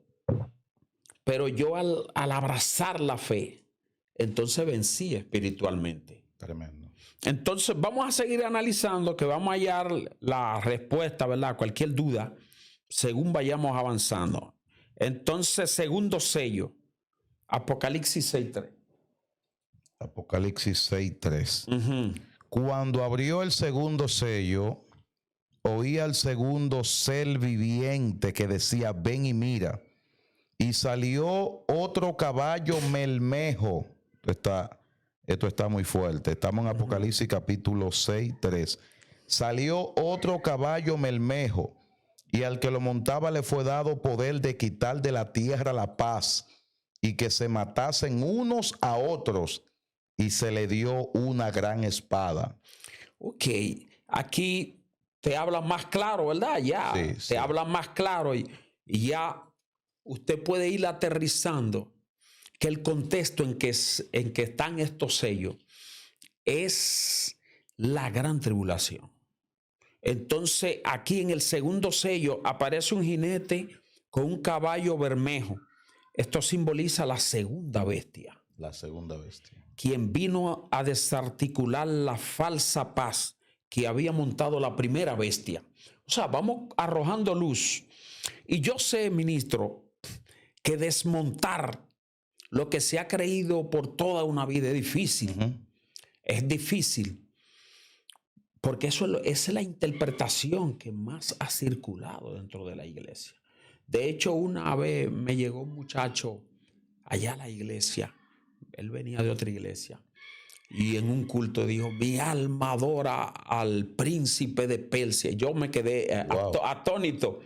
al abrazar la fe, entonces vencí espiritualmente. Tremendo. Entonces vamos a seguir analizando, que vamos a hallar la respuesta, ¿verdad? Cualquier duda, según vayamos avanzando. Entonces, segundo sello, Apocalipsis 6:3. Apocalipsis 6:3. Cuando abrió el segundo sello, oí al segundo ser viviente que decía, ven y mira. Y salió otro caballo melmejo. Esto está muy fuerte. Estamos en Apocalipsis capítulo 6:3. Salió otro caballo melmejo, y al que lo montaba le fue dado poder de quitar de la tierra la paz, y que se matasen unos a otros, y se le dio una gran espada. Ok, aquí te habla más claro, ¿verdad? Ya, Sí. te habla más claro y ya usted puede ir aterrizando que el contexto en que están estos sellos es la gran tribulación. Entonces, aquí en el segundo sello aparece un jinete con un caballo bermejo. Esto simboliza la segunda bestia. La segunda bestia. quien vino a desarticular la falsa paz que había montado la primera bestia. O sea, vamos arrojando luz. Y yo sé, ministro, que desmontar lo que se ha creído por toda una vida es difícil. Es difícil. Porque esa es la interpretación que más ha circulado dentro de la iglesia. De hecho, una vez me llegó un muchacho allá a la iglesia. Él venía de otra iglesia. Y en un culto dijo, mi alma adora al príncipe de Persia. Yo me quedé atónito.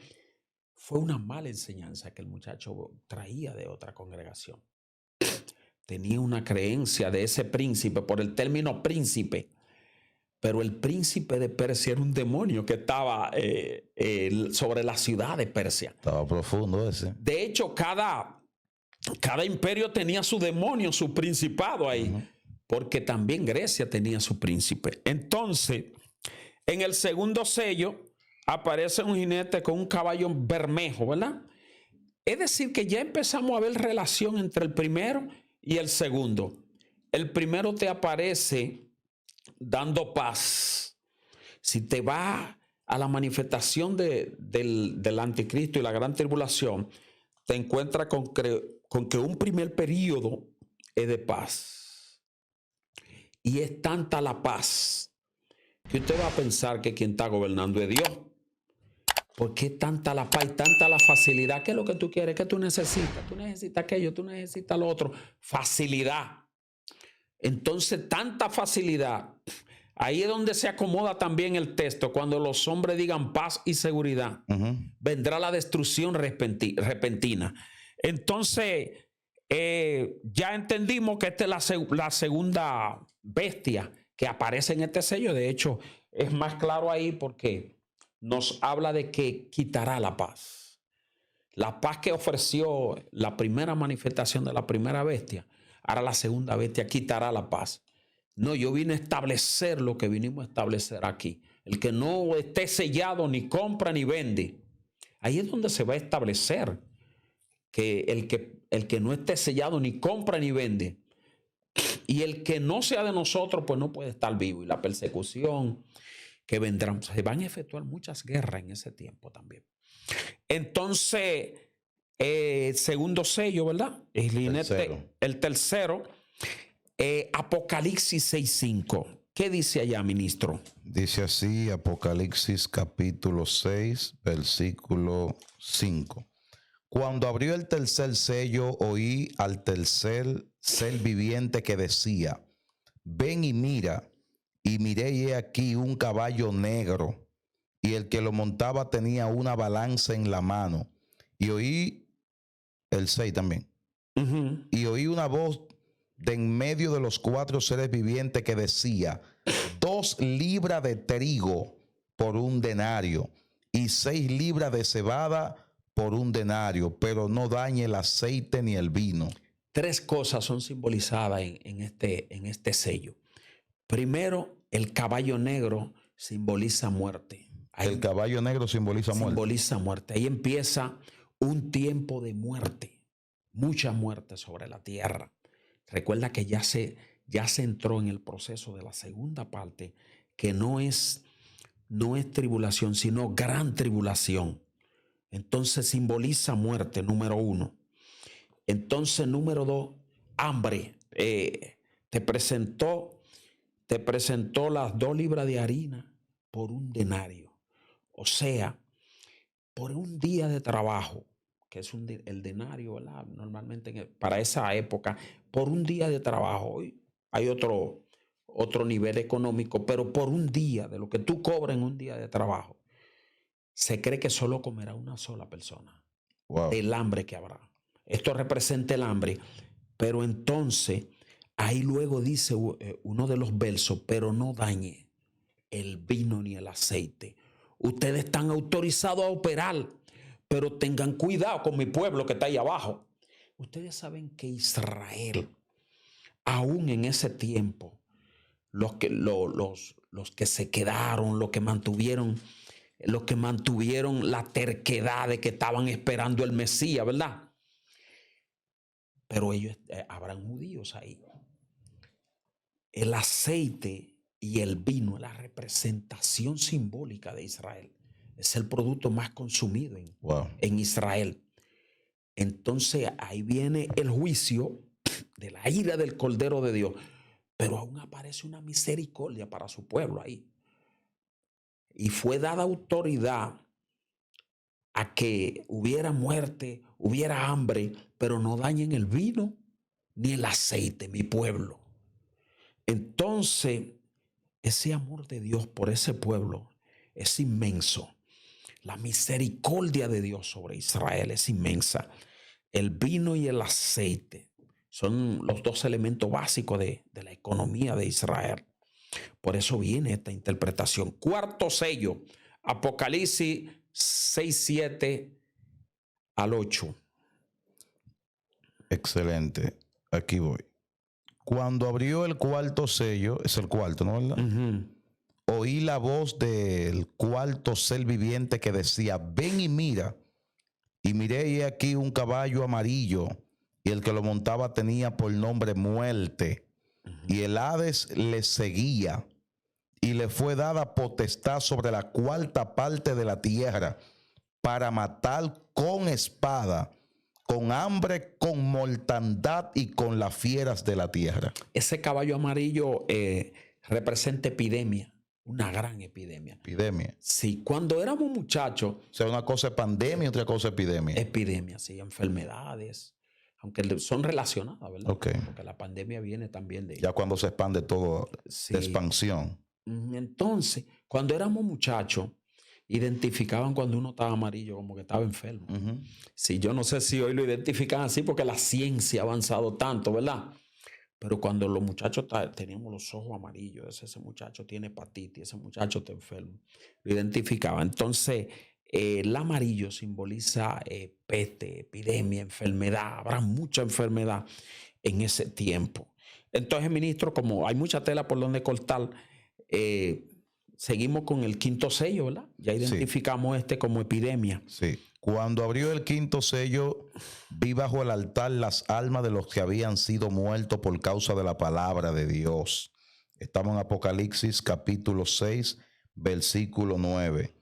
Fue una mala enseñanza que el muchacho traía de otra congregación. Tenía una creencia de ese príncipe por el término príncipe. Pero el príncipe de Persia era un demonio que estaba sobre la ciudad de Persia. Estaba profundo ese. De hecho, cada imperio tenía su demonio, su principado ahí. Porque también Grecia tenía su príncipe. Entonces, en el segundo sello aparece un jinete con un caballo bermejo, ¿verdad? Es decir, que ya empezamos a ver relación entre el primero y el segundo. El primero te aparece dando paz. Si te vas a la manifestación del anticristo y la gran tribulación, te encuentras con que un primer periodo es de paz. Y es tanta la paz que usted va a pensar que quien está gobernando es Dios. ¿Por qué tanta la paz y tanta la facilidad? ¿Qué es lo que tú quieres? ¿Qué tú necesitas? Tú necesitas aquello, tú necesitas lo otro. Facilidad. Entonces, tanta facilidad. Ahí es donde se acomoda también el texto. Cuando los hombres digan paz y seguridad, vendrá la destrucción repentina. Entonces, ya entendimos que esta es la segunda bestia que aparece en este sello. De hecho, es más claro ahí porque nos habla de que quitará la paz. La paz que ofreció la primera manifestación de la primera bestia, ahora la segunda bestia quitará la paz. No, yo vine a establecer lo que vinimos a establecer aquí. El que no esté sellado ni compra ni vende. Ahí es donde se va a establecer que el que no esté sellado ni compra ni vende. Y el que no sea de nosotros, pues no puede estar vivo. Y la persecución que vendrá. Se van a efectuar muchas guerras en ese tiempo también. Entonces, segundo sello, ¿verdad? El tercero, Apocalipsis 6:5. ¿Qué dice allá, ministro? Dice así, Apocalipsis capítulo 6, versículo 5. Cuando abrió el tercer sello, oí al tercer ser viviente que decía, ven y mira. Y miré y he aquí un caballo negro, y el que lo montaba tenía una balanza en la mano. Y oí el 6 también. Y oí una voz de en medio de los cuatro seres vivientes que decía, 2 libras de trigo por un denario, y 6 libras de cebada por un denario, pero no dañe el aceite ni el vino. 3 cosas son simbolizadas en este sello. Primero, el caballo negro simboliza muerte. El caballo negro simboliza muerte. Simboliza muerte. Ahí empieza un tiempo de muerte, mucha muerte sobre la tierra. Recuerda que ya se entró en el proceso de la segunda parte, que no es tribulación, sino gran tribulación. Entonces simboliza muerte, número 1. Entonces, número 2, hambre. Te presentó las 2 libras de harina por un denario. O sea, por un día de trabajo, que es el denario, ¿verdad? Normalmente para esa época, por un día de trabajo. Hoy hay otro nivel económico, pero por un día, de lo que tú cobras en un día de trabajo, se cree que solo comerá una sola persona. Wow. El hambre que habrá. Esto representa el hambre. Pero entonces, ahí luego dice uno de los versos, pero no dañe el vino ni el aceite. Ustedes están autorizados a operar, pero tengan cuidado con mi pueblo que está ahí abajo. Ustedes saben que Israel, aún en ese tiempo, los que se quedaron, los que mantuvieron la terquedad de que estaban esperando el Mesías, ¿verdad? pero ellos habrán judíos ahí. El aceite y el vino, la representación simbólica de Israel, es el producto más consumido en Israel. Entonces ahí viene el juicio de la ira del Cordero de Dios, pero aún aparece una misericordia para su pueblo ahí. Y fue dada autoridad a que hubiera muerte, hubiera hambre, pero no dañen el vino ni el aceite, mi pueblo. Entonces, ese amor de Dios por ese pueblo es inmenso. La misericordia de Dios sobre Israel es inmensa. El vino y el aceite son los dos elementos básicos de la economía de Israel. Por eso viene esta interpretación. Cuarto sello, Apocalipsis 6:7 al 8. Excelente. Aquí voy. Cuando abrió el cuarto sello, es el cuarto, ¿no? ¿Verdad? Oí la voz del cuarto ser viviente que decía, ven y mira. Y miré y aquí un caballo amarillo, y el que lo montaba tenía por nombre Muerte. Y el Hades le seguía, y le fue dada potestad sobre la cuarta parte de la tierra, para matar con espada, con hambre, con mortandad y con las fieras de la tierra. Ese caballo amarillo representa epidemia, una gran epidemia. Epidemia. Sí, cuando éramos muchachos. O sea, una cosa es pandemia y otra cosa es epidemia. Epidemia, sí, enfermedades, aunque son relacionadas, ¿verdad? Okay. Porque la pandemia viene también de... Ya cuando se expande todo, sí. De expansión. Entonces, cuando éramos muchachos, identificaban cuando uno estaba amarillo como que estaba enfermo. Sí, yo no sé si hoy lo identifican así porque la ciencia ha avanzado tanto, ¿verdad? Pero cuando los muchachos teníamos los ojos amarillos, ese muchacho tiene hepatitis, ese muchacho está enfermo, lo identificaba. Entonces, el amarillo simboliza peste, epidemia, enfermedad. Habrá mucha enfermedad en ese tiempo. Entonces, ministro, como hay mucha tela por donde cortar, seguimos con el quinto sello, ¿verdad? Ya identificamos este como epidemia. Sí. Cuando abrió el quinto sello, vi bajo el altar las almas de los que habían sido muertos por causa de la palabra de Dios. Estamos en Apocalipsis capítulo 6, versículo 9.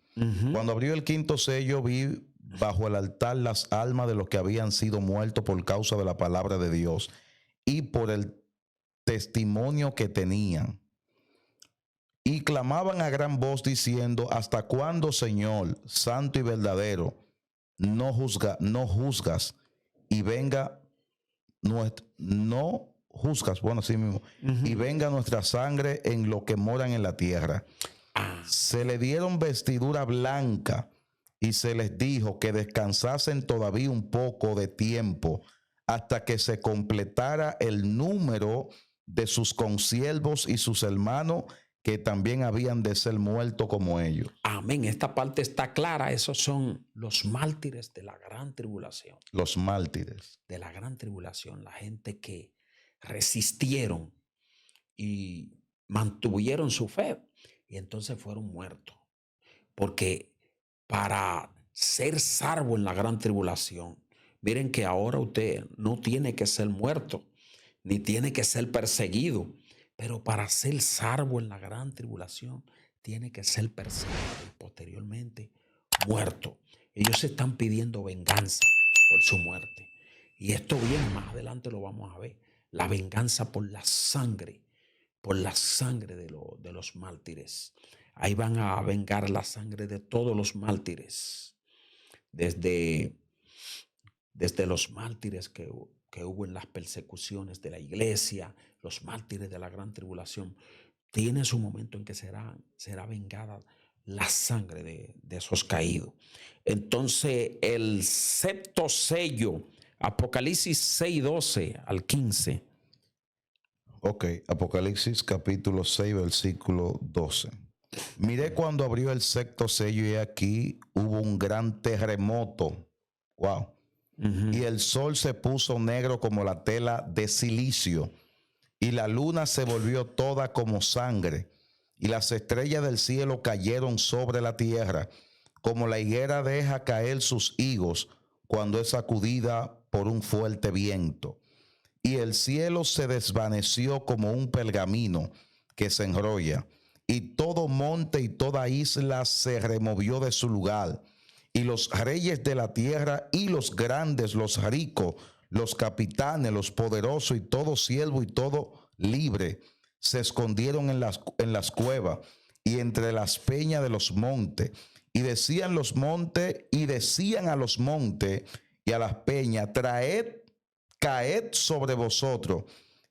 Cuando abrió el quinto sello, vi bajo el altar las almas de los que habían sido muertos por causa de la palabra de Dios y por el testimonio que tenían. Y clamaban a gran voz diciendo, ¿hasta cuándo, Señor, santo y verdadero, no juzgas y venga no juzgas, bueno, así mismo, y venga nuestra sangre en lo que moran en la tierra? Se le dieron vestidura blanca y se les dijo que descansasen todavía un poco de tiempo hasta que se completara el número de sus consiervos y sus hermanos que también habían de ser muertos como ellos. Amén. Esta parte está clara. Esos son los mártires de la gran tribulación. Los mártires. De la gran tribulación. La gente que resistieron y mantuvieron su fe. Y entonces fueron muertos. Porque para ser salvo en la gran tribulación, miren que ahora usted no tiene que ser muerto, ni tiene que ser perseguido. Pero para ser salvo en la gran tribulación, tiene que ser perseguido y posteriormente muerto. Ellos están pidiendo venganza por su muerte. Y esto viene más adelante, lo vamos a ver. La venganza por la sangre de los mártires. Ahí van a vengar la sangre de todos los mártires. Desde los mártires que hubo en las persecuciones de la iglesia, los mártires de la gran tribulación, tiene su momento en que será vengada la sangre de esos caídos. Entonces, el sexto sello, Apocalipsis 6:12 al 15. Ok, Apocalipsis capítulo 6, versículo 12. Miré cuando abrió el sexto sello y aquí hubo un gran terremoto. Wow. Y el sol se puso negro como la tela de silicio, y la luna se volvió toda como sangre, y las estrellas del cielo cayeron sobre la tierra, como la higuera deja caer sus higos cuando es sacudida por un fuerte viento. y el cielo se desvaneció como un pergamino que se enrolla, y todo monte y toda isla se removió de su lugar, y los reyes de la tierra y los grandes, los ricos, los capitanes, los poderosos y todo siervo y todo libre se escondieron en las cuevas y entre las peñas de los montes. Y decían los montes y decían a los montes y a las peñas: traed, caed sobre vosotros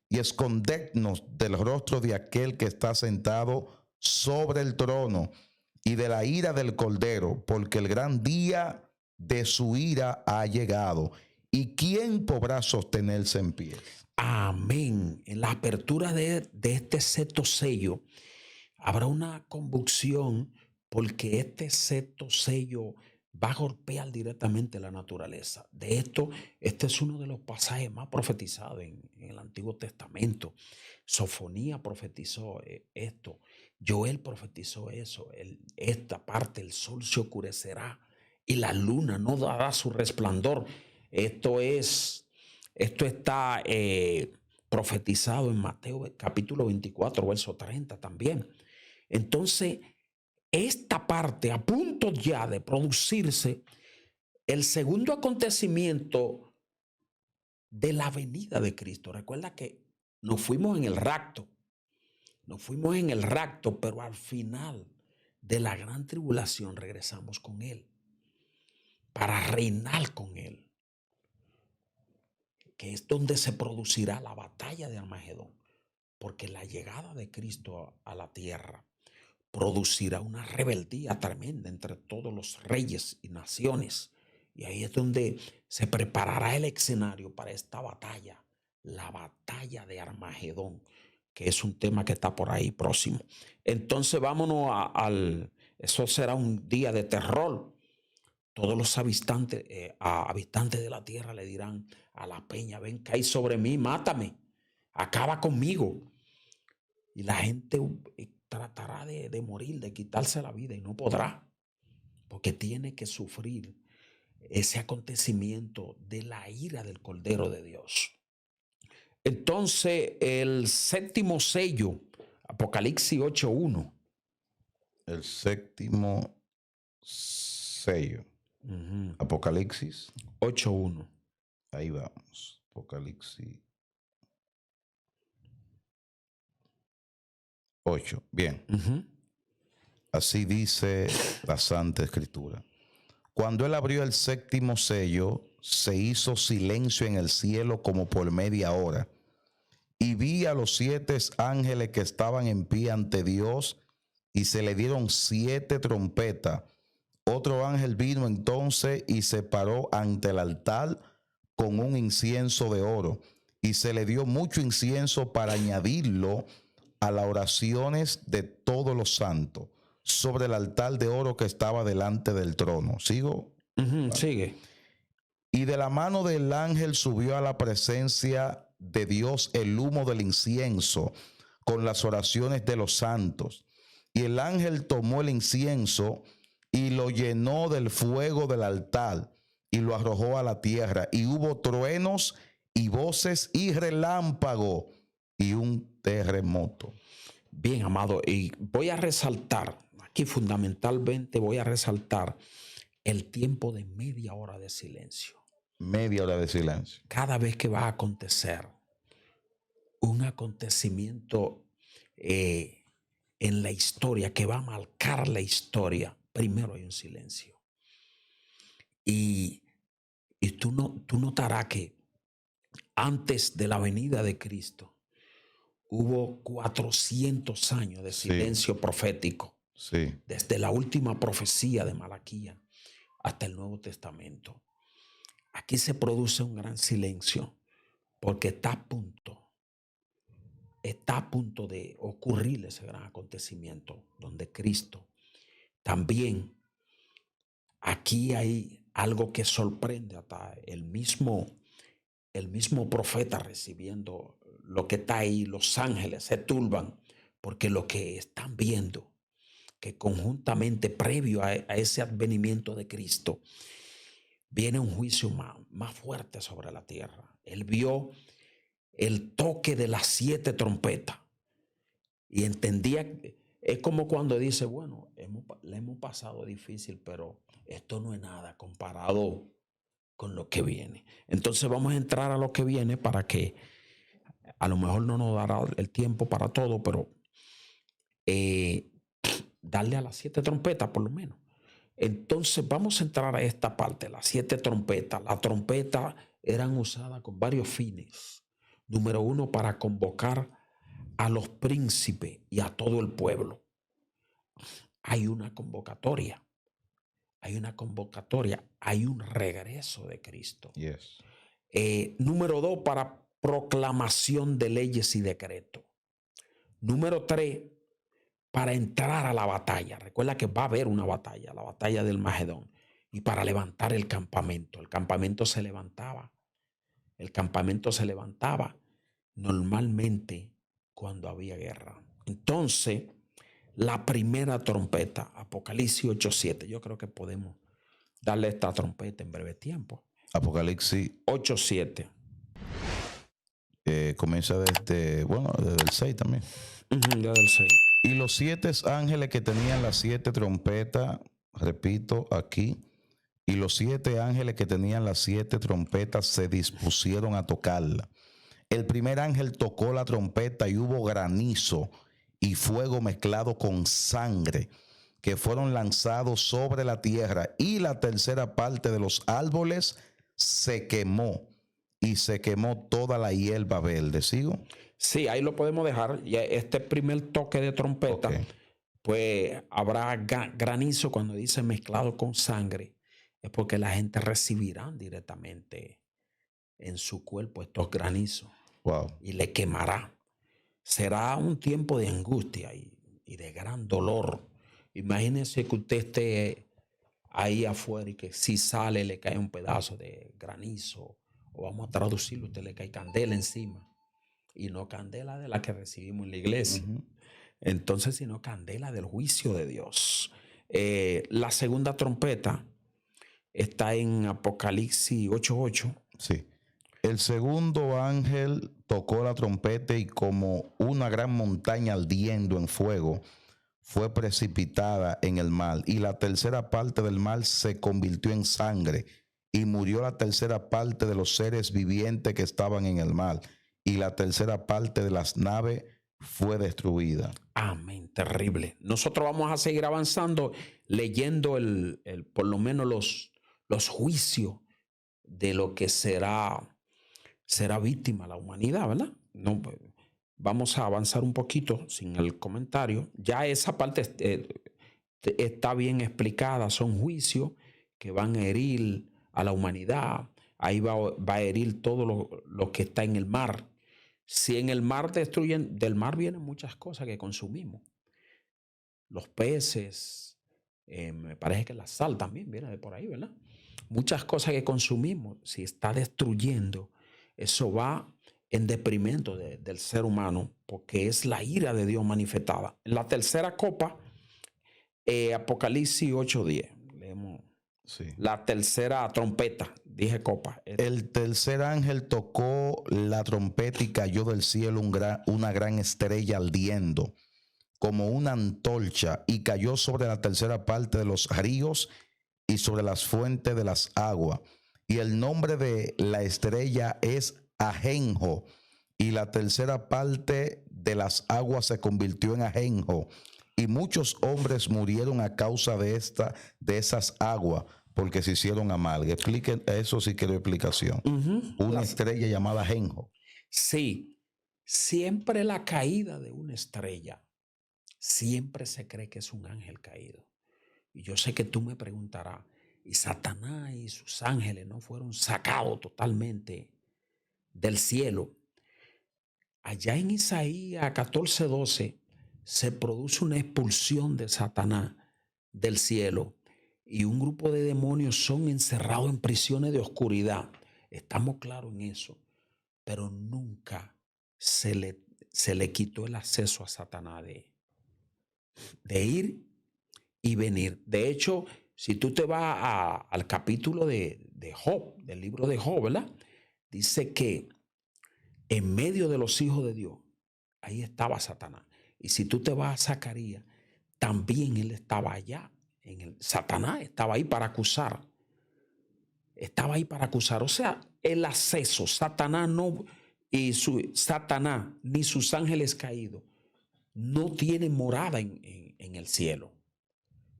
y escondednos del rostro de aquel que está sentado sobre el trono y de la ira del Cordero, porque el gran día de su ira ha llegado. ¿Y quién podrá sostenerse en pie? Amén. En la apertura de este sexto sello habrá una convulsión porque este sexto sello va a golpear directamente la naturaleza. De esto, este es uno de los pasajes más profetizados en el Antiguo Testamento. Sofonía profetizó esto. Joel profetizó eso. Esta parte, el sol se oscurecerá y la luna no dará su resplandor. Esto está profetizado en Mateo capítulo 24, verso 30 también. Entonces, esta parte a punto ya de producirse, el segundo acontecimiento de la venida de Cristo. Recuerda que nos fuimos en el rapto, pero al final de la gran tribulación regresamos con Él para reinar con Él, que es donde se producirá la batalla de Armagedón, porque la llegada de Cristo a la tierra producirá una rebeldía tremenda entre todos los reyes y naciones. Y ahí es donde se preparará el escenario para esta batalla, la batalla de Armagedón, que es un tema que está por ahí próximo. Entonces vámonos eso será un día de terror. Todos los habitantes de la tierra le dirán a la peña: ven, cae sobre mí, mátame, acaba conmigo. Y la gente tratará de morir, de quitarse la vida, y no podrá, porque tiene que sufrir ese acontecimiento de la ira del Cordero de Dios. Entonces, el séptimo sello, Apocalipsis 8:1. El séptimo sello. Apocalipsis 8:1. Ahí vamos. Apocalipsis 8. Bien. Así dice la Santa Escritura. Cuando él abrió el séptimo sello, se hizo silencio en el cielo como por media hora. Y vi a los 7 ángeles que estaban en pie ante Dios, y se le dieron 7 trompetas. Otro ángel vino entonces y se paró ante el altar con un incienso de oro, y se le dio mucho incienso para añadirlo a las oraciones de todos los santos sobre el altar de oro que estaba delante del trono. ¿Sigo? Vale. Sigue. Y de la mano del ángel subió a la presencia de Dios el humo del incienso con las oraciones de los santos. Y el ángel tomó el incienso y lo llenó del fuego del altar y lo arrojó a la tierra. Y hubo truenos y voces y relámpago y un terremoto. Bien, amado, y voy a resaltar, aquí fundamentalmente voy a resaltar el tiempo de media hora de silencio. Media hora de silencio. Cada vez que va a acontecer un acontecimiento en la historia que va a marcar la historia, primero hay un silencio. Y tú notarás que antes de la venida de Cristo hubo 400 años de silencio profético. Sí. Desde la última profecía de Malaquías hasta el Nuevo Testamento. Aquí se produce un gran silencio porque está a punto de ocurrir ese gran acontecimiento donde Cristo. También aquí hay algo que sorprende, hasta el mismo profeta recibiendo lo que está ahí. Los ángeles se turban porque lo que están viendo, que conjuntamente previo a ese advenimiento de Cristo viene un juicio más fuerte sobre la tierra. Él vio el toque de las 7 trompetas. Y entendía, es como cuando dice, bueno, le hemos pasado difícil, pero esto no es nada comparado con lo que viene. Entonces vamos a entrar a lo que viene para que a lo mejor no nos dará el tiempo para todo, pero darle a las 7 trompetas por lo menos. Entonces vamos a entrar a esta parte, las 7 trompetas. Las trompetas eran usadas con varios fines. Número 1, para convocar a los príncipes y a todo el pueblo. Hay una convocatoria, hay un regreso de Cristo. Yes. Número 2, para proclamación de leyes y decretos. Número 3, para entrar a la batalla. Recuerda que va a haber una batalla, la batalla del Magedón. Y para levantar el campamento. El campamento se levantaba normalmente cuando había guerra. Entonces, la primera trompeta, Apocalipsis 8:7. Yo creo que podemos darle esta trompeta en breve tiempo. Apocalipsis 8:7. comienza desde el 6 también. Desde el 6. Y los 7 ángeles que tenían las 7 trompetas, repito aquí, y los 7 ángeles que tenían las 7 trompetas se dispusieron a tocarla. El primer ángel tocó la trompeta y hubo granizo y fuego mezclado con sangre que fueron lanzados sobre la tierra, y la tercera parte de los árboles se quemó, y se quemó toda la hierba verde. ¿Sigo? Sí, ahí lo podemos dejar. Ya este primer toque de trompeta, Okay. pues habrá granizo. Cuando dice mezclado con sangre, es porque la gente recibirá directamente en su cuerpo estos granizos. Wow. Y le quemará. Será un tiempo de angustia y de gran dolor. Imagínense que usted esté ahí afuera y que si sale le cae un pedazo de granizo, o vamos a traducirlo, usted le cae candela encima. Y no candela de la que recibimos en la iglesia. Entonces, sino candela del juicio de Dios. La segunda trompeta está en Apocalipsis 8:8. Sí. El segundo ángel tocó la trompeta, y como una gran montaña ardiendo en fuego fue precipitada en el mar, y la tercera parte del mar se convirtió en sangre, y murió la tercera parte de los seres vivientes que estaban en el mar, y la tercera parte de las naves fue destruida. Amén, terrible. Nosotros vamos a seguir avanzando leyendo por lo menos los juicios de lo que será víctima la humanidad, ¿verdad? No, vamos a avanzar un poquito sin el comentario. Ya esa parte está bien explicada. Son juicios que van a herir a la humanidad. Ahí va a herir todo lo que está en el mar. Si en el mar destruyen, del mar vienen muchas cosas que consumimos. Los peces, me parece que la sal también viene de por ahí, ¿verdad? Muchas cosas que consumimos, si está destruyendo, eso va en deprimento del ser humano, porque es la ira de Dios manifestada. En la tercera copa, Apocalipsis 8:10, leemos. Sí. La tercera trompeta, dije copa. El tercer ángel tocó la trompeta, y cayó del cielo una gran estrella ardiendo como una antorcha, y cayó sobre la tercera parte de los ríos y sobre las fuentes de las aguas. Y el nombre de la estrella es Ajenjo, y la tercera parte de las aguas se convirtió en ajenjo, y muchos hombres murieron a causa de esas aguas, porque se hicieron amargas. Expliquen eso si quiero explicación. Una estrella llamada ajenjo. Sí, siempre la caída de una estrella, siempre se cree que es un ángel caído. Y yo sé que tú me preguntarás, ¿y Satanás y sus ángeles no fueron sacados totalmente del cielo? Allá en Isaías 14:12 se produce una expulsión de Satanás del cielo, y un grupo de demonios son encerrados en prisiones de oscuridad. Estamos claros en eso, pero nunca se le quitó el acceso a Satanás de ir y venir. De hecho, si tú te vas al capítulo de Job, del libro de Job, ¿verdad? Dice que en medio de los hijos de Dios, ahí estaba Satanás. Y si tú te vas a Zacarías, también él estaba allá. Satanás estaba ahí para acusar. Estaba ahí para acusar. O sea, el acceso, Satanás ni sus ángeles caídos no tienen morada en el cielo,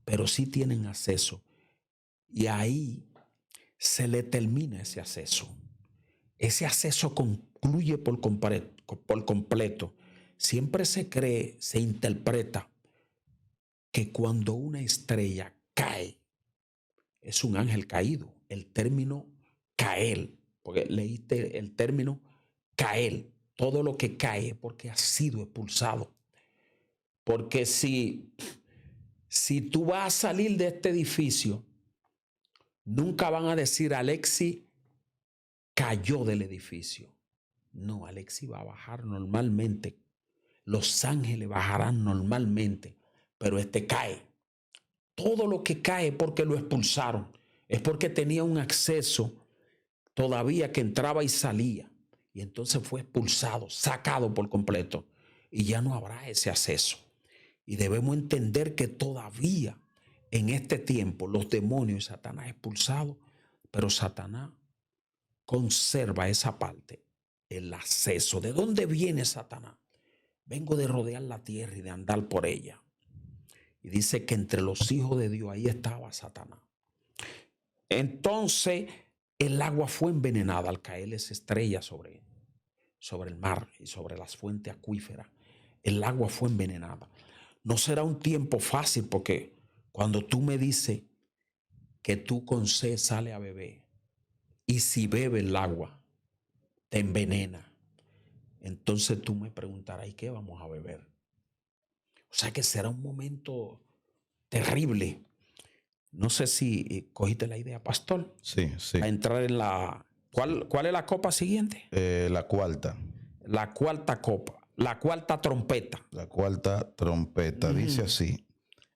pero sí tienen acceso. Y ahí se le termina ese acceso. Ese acceso concluye por completo. Siempre se cree, se interpreta que cuando una estrella cae, es un ángel caído. El término caer, porque leíste el término caer, todo lo que cae porque ha sido expulsado. Porque si tú vas a salir de este edificio, nunca van a decir Alexi cayó del edificio. No, Alexi va a bajar normalmente. Los ángeles bajarán normalmente, pero este cae. Todo lo que cae porque lo expulsaron. Es porque tenía un acceso todavía que entraba y salía. Y entonces fue expulsado, sacado por completo. Y ya no habrá ese acceso. Y debemos entender que todavía en este tiempo los demonios y Satanás expulsados, pero Satanás conserva esa parte, el acceso. ¿De dónde viene Satanás? Vengo de rodear la tierra y de andar por ella. Y dice que entre los hijos de Dios ahí estaba Satanás. Entonces el agua fue envenenada al caer esa estrella sobre el mar y sobre las fuentes acuíferas. El agua fue envenenada. No será un tiempo fácil porque cuando tú me dices que tú con sed sales a beber y si bebes el agua te envenena, entonces tú me preguntarás, ¿y qué vamos a beber? O sea que será un momento terrible. No sé si cogiste la idea, pastor. Sí, sí. A entrar en la... ¿Cuál es la copa siguiente? La cuarta. La cuarta copa. La cuarta trompeta. La cuarta trompeta. Dice así.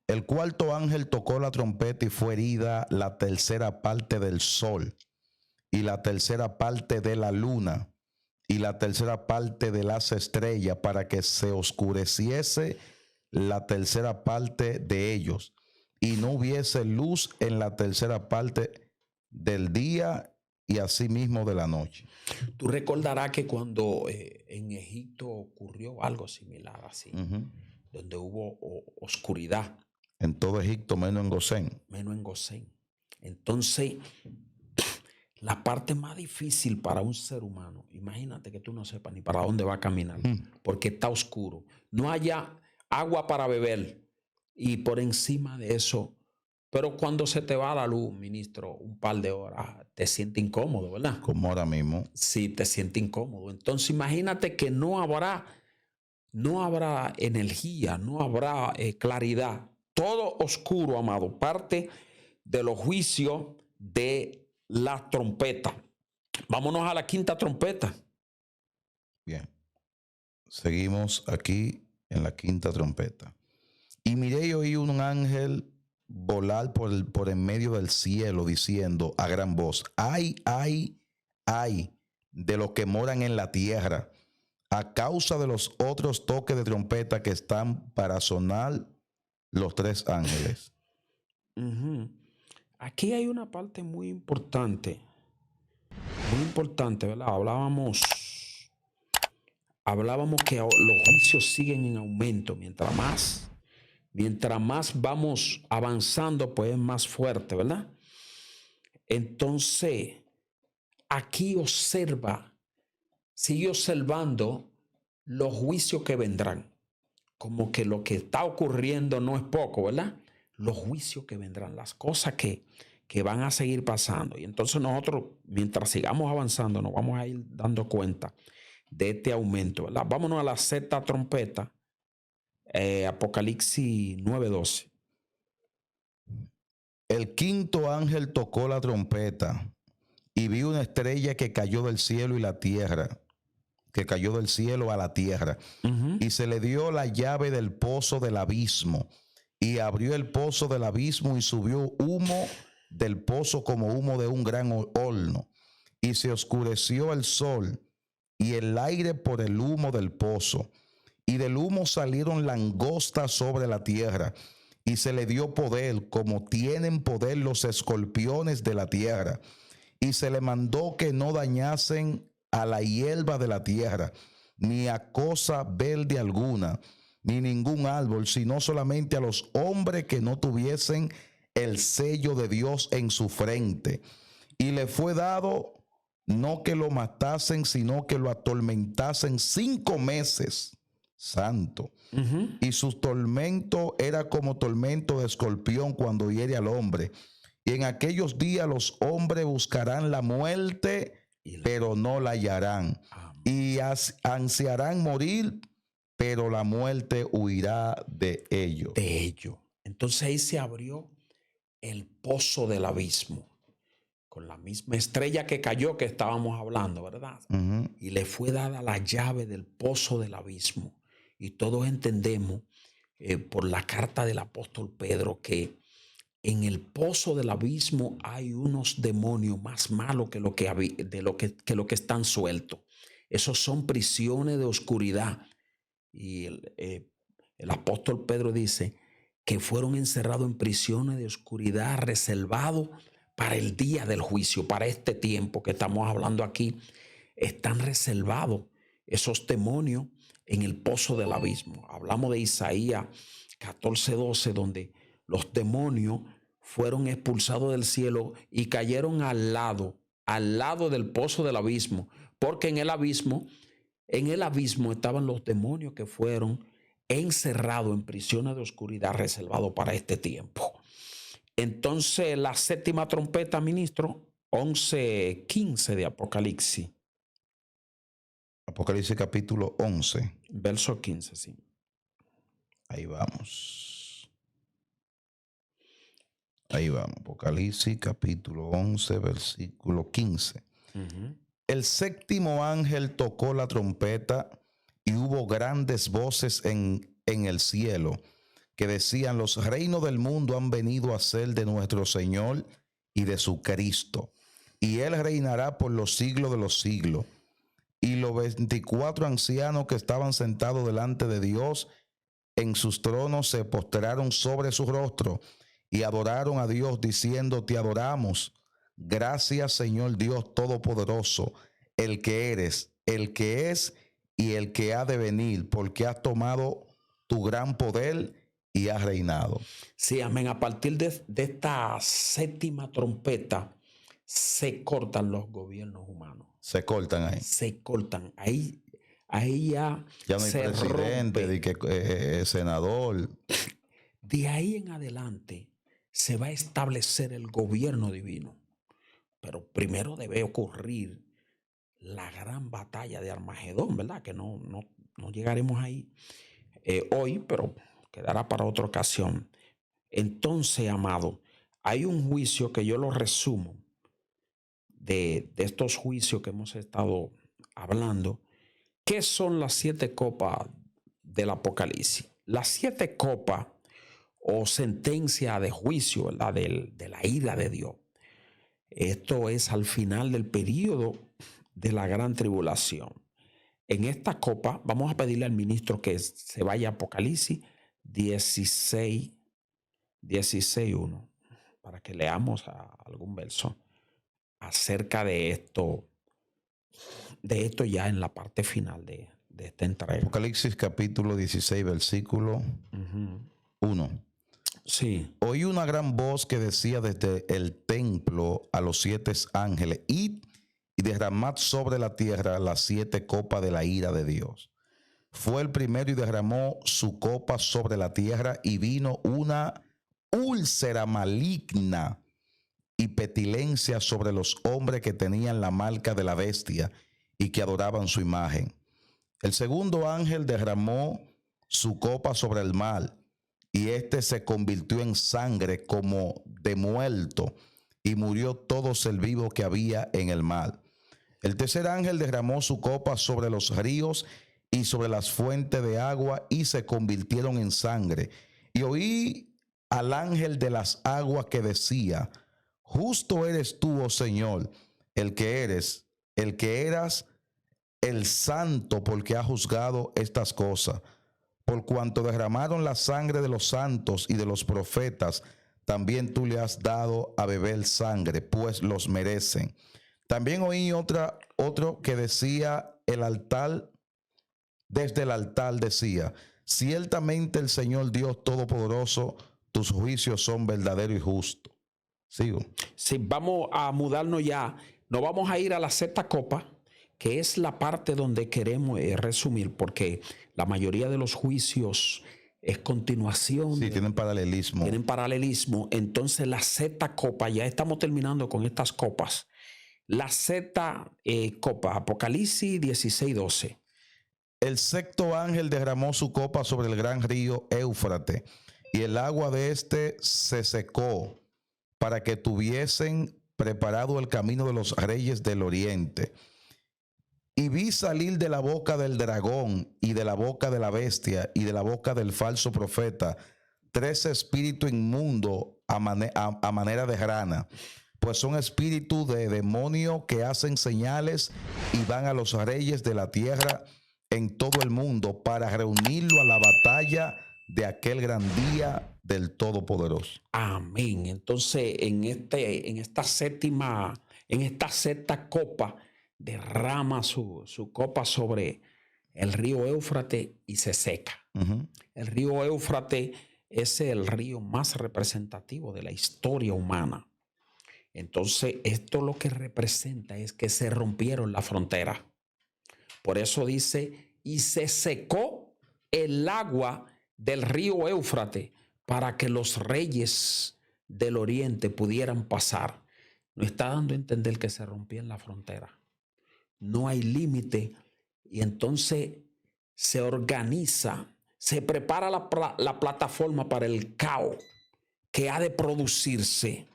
El cuarto ángel tocó la trompeta y fue herida la tercera parte del sol y la tercera parte de la luna y la tercera parte de las estrellas para que se oscureciese la tercera parte de ellos y no hubiese luz en la tercera parte del día y asimismo de la noche. Tú recordarás que cuando en Egipto ocurrió algo similar así, donde hubo oscuridad. En todo Egipto, menos en Gosén. Menos en Gosén. Entonces, la parte más difícil para un ser humano, imagínate que tú no sepas ni para dónde va a caminar, porque está oscuro. No haya agua para beber y por encima de eso, pero cuando se te va la luz, ministro, un par de horas, te sientes incómodo, ¿verdad? Como ahora mismo. Sí, te sientes incómodo. Entonces, imagínate que no habrá energía, no habrá claridad. Todo oscuro, amado, parte de los juicios de la trompeta. Vámonos a la quinta trompeta. Bien. Seguimos aquí en la quinta trompeta. Y miré y oí un ángel volar por en medio del cielo diciendo a gran voz, ay, ay, ay de los que moran en la tierra a causa de los otros toques de trompeta que están para sonar los tres ángeles. Aquí hay una parte muy importante, ¿verdad? Hablábamos que los juicios siguen en aumento. Mientras más vamos avanzando, pues es más fuerte, ¿verdad? Entonces, aquí sigue observando los juicios que vendrán. Como que lo que está ocurriendo no es poco, ¿verdad? Los juicios que vendrán, las cosas que van a seguir pasando. Y entonces nosotros, mientras sigamos avanzando, nos vamos a ir dando cuenta de este aumento, ¿verdad? Vámonos a la sexta trompeta, Apocalipsis 9:12. El quinto ángel tocó la trompeta y vi una estrella que cayó del cielo y la tierra, que cayó del cielo a la tierra. Y se le dio la llave del pozo del abismo y abrió el pozo del abismo y subió humo del pozo como humo de un gran horno y se oscureció el sol y el aire por el humo del pozo. Y del humo salieron langostas sobre la tierra, y se le dio poder, como tienen poder los escorpiones de la tierra. Y se le mandó que no dañasen a la hierba de la tierra, ni a cosa verde alguna, ni ningún árbol, sino solamente a los hombres que no tuviesen el sello de Dios en su frente. Y le fue dado no que lo matasen, sino que lo atormentasen 5 meses. Santo. Y su tormento era como tormento de escorpión cuando hiere al hombre. Y en aquellos días los hombres buscarán la muerte, pero no la hallarán. Y ansiarán morir, pero la muerte huirá de ellos. De ello. Entonces ahí se abrió el pozo del abismo, con la misma estrella que cayó que estábamos hablando, ¿verdad? Y le fue dada la llave del pozo del abismo. Y todos entendemos por la carta del apóstol Pedro que en el pozo del abismo hay unos demonios más malos que lo que están sueltos. Esos son prisiones de oscuridad. Y el apóstol Pedro dice que fueron encerrados en prisiones de oscuridad, reservados para el día del juicio, para este tiempo que estamos hablando aquí. Están reservados esos demonios en el pozo del abismo. Hablamos de Isaías 14:12, donde los demonios fueron expulsados del cielo y cayeron al lado del pozo del abismo, porque en el abismo estaban los demonios que fueron encerrados en prisiones de oscuridad reservados para este tiempo. Entonces, la séptima trompeta, ministro, 11:15 de Apocalipsis. Apocalipsis capítulo 11. Verso 15, sí. Ahí vamos. Ahí vamos. Apocalipsis capítulo 11, versículo 15. El séptimo ángel tocó la trompeta y hubo grandes voces en el cielo que decían: los reinos del mundo han venido a ser de nuestro Señor y de su Cristo, y Él reinará por los siglos de los siglos. Y los 24 ancianos que estaban sentados delante de Dios en sus tronos se postraron sobre su rostro y adoraron a Dios diciendo: te adoramos. Gracias, Señor Dios Todopoderoso, el que eres, el que es y el que ha de venir, porque has tomado tu gran poder y has reinado. Sí, amén. A partir de esta séptima trompeta se cortan los gobiernos humanos. Se cortan ahí. Se cortan. Ahí ya no hay se presidente, rompe. Senador. De ahí en adelante se va a establecer el gobierno divino. Pero primero debe ocurrir la gran batalla de Armagedón, ¿verdad? Que no llegaremos ahí hoy, pero quedará para otra ocasión. Entonces, amado, hay un juicio que yo lo resumo de estos juicios que hemos estado hablando. ¿Qué son las 7 copas del Apocalipsis? Las 7 copas o sentencia de juicio, ¿verdad? De la ira de Dios. Esto es al final del periodo de la gran tribulación. En esta copa vamos a pedirle al ministro que se vaya a Apocalipsis 16:1 para que leamos algún verso acerca de esto ya en la parte final de esta entrega. Apocalipsis capítulo 16, versículo 1. Sí. Oí una gran voz que decía desde el templo a los 7 ángeles: id y derramad sobre la tierra las 7 copas de la ira de Dios. Fue el primero y derramó su copa sobre la tierra, y vino una úlcera maligna y pestilencia sobre los hombres que tenían la marca de la bestia y que adoraban su imagen. El segundo ángel derramó su copa sobre el mar, y éste se convirtió en sangre como de muerto, y murió todo ser vivo que había en el mar. El tercer ángel derramó su copa sobre los ríos y sobre las fuentes de agua, y se convirtieron en sangre. Y oí al ángel de las aguas que decía: justo eres tú, oh Señor, el que eres, el que eras, el santo, porque ha juzgado estas cosas. Por cuanto derramaron la sangre de los santos y de los profetas, también tú le has dado a beber sangre, pues los merecen. También oí otro que decía, desde el altar decía, ciertamente el Señor Dios Todopoderoso, tus juicios son verdaderos y justos. Sigo. Sí, vamos a mudarnos ya. Nos vamos a ir a la sexta copa, que es la parte donde queremos resumir, porque la mayoría de los juicios es continuación. Sí, tienen paralelismo. Tienen paralelismo. Entonces la sexta copa, ya estamos terminando con estas copas. La sexta copa, Apocalipsis 16:12. El sexto ángel derramó su copa sobre el gran río Éufrates, y el agua de éste se secó, para que tuviesen preparado el camino de los reyes del oriente. Y vi salir de la boca del dragón, y de la boca de la bestia, y de la boca del falso profeta, 3 espíritus inmundos a manera de rana, pues son espíritus de demonio que hacen señales y van a los reyes de la tierra en todo el mundo para reunirlo a la batalla de aquel gran día del Todopoderoso. Amén. Entonces, en esta sexta copa, derrama su copa sobre el río Éufrates y se seca. El río Éufrates es el río más representativo de la historia humana. Entonces, esto lo que representa es que se rompieron las fronteras. Por eso dice, y se secó el agua del río Éufrates para que los reyes del oriente pudieran pasar. Nos está dando a entender que se rompían las fronteras. No hay límite. Y entonces se organiza, se prepara la plataforma para el caos que ha de producirse.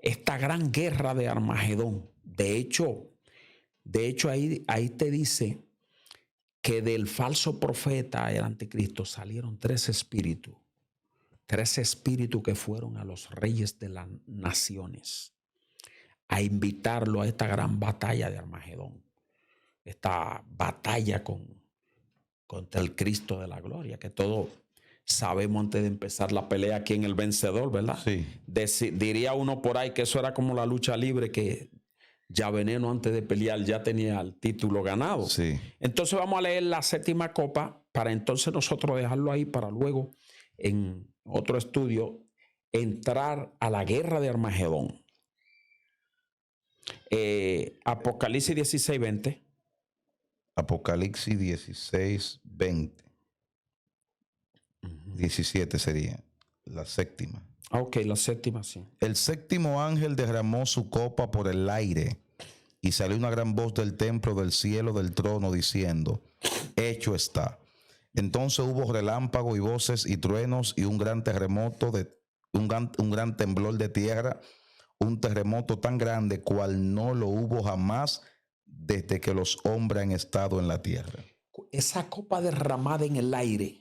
Esta gran guerra de Armagedón. De hecho ahí te dice que del falso profeta, el anticristo, salieron 3 espíritus. 3 espíritus que fueron a los reyes de las naciones a invitarlo a esta gran batalla de Armagedón. Esta batalla contra el Cristo de la gloria, que todos sabemos antes de empezar la pelea quién es el vencedor, ¿verdad? Sí. Diría uno por ahí que eso era como la lucha libre, que ya Veneno antes de pelear ya tenía el título ganado. Sí. Entonces vamos a leer la séptima copa para entonces nosotros dejarlo ahí para luego en otro estudio entrar a la guerra de Armagedón. Apocalipsis 16:20. Apocalipsis 16:20. 17 sería la séptima. Ok, la séptima, sí. El séptimo ángel derramó su copa por el aire, y salió una gran voz del templo del cielo del trono diciendo, hecho está. Entonces hubo relámpagos y voces y truenos y un gran terremoto, un gran temblor de tierra, un terremoto tan grande cual no lo hubo jamás desde que los hombres han estado en la tierra. Esa copa derramada en el aire.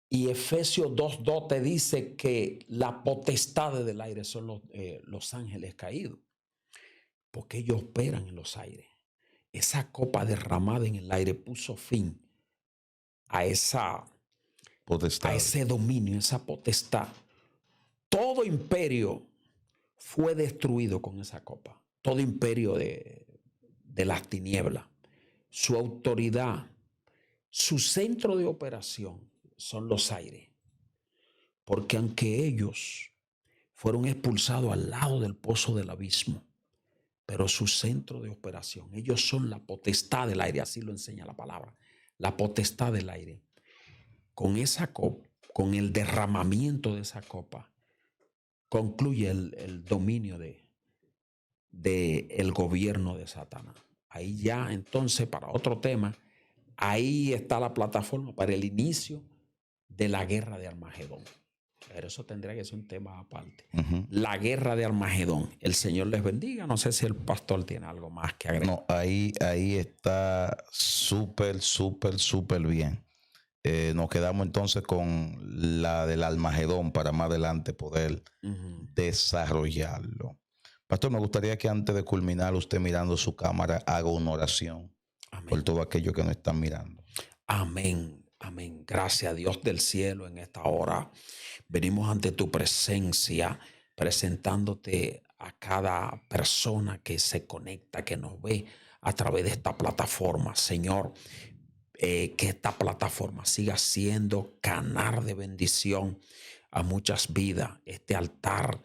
Y Efesios 2:2 te dice que la potestad del aire son los ángeles caídos, porque ellos operan en los aires. Esa copa derramada en el aire puso fin a esa potestad, a ese dominio, esa potestad. Todo imperio fue destruido con esa copa. Todo imperio de las tinieblas. Su autoridad, su centro de operación son los aires. Porque aunque ellos fueron expulsados al lado del pozo del abismo, pero su centro de operación, ellos son la potestad del aire, así lo enseña la palabra, la potestad del aire. Con esa copa, con el derramamiento de esa copa, concluye el dominio del gobierno de Satanás. Ahí ya, entonces, para otro tema, ahí está la plataforma para el inicio de la guerra de Armagedón. Pero eso tendría que ser un tema aparte. La guerra de Armagedón. El Señor les bendiga. No sé si el pastor tiene algo más que agregar. No, ahí está súper bien. Nos quedamos entonces con la del Armagedón para más adelante poder desarrollarlo. Pastor, me gustaría que antes de culminar usted mirando su cámara haga una oración. por todo aquello que nos están mirando. Amén. Amén. Gracias a Dios del cielo en esta hora. Venimos ante tu presencia, presentándote a cada persona que se conecta, que nos ve a través de esta plataforma. Señor, que esta plataforma siga siendo canal de bendición a muchas vidas. Este altar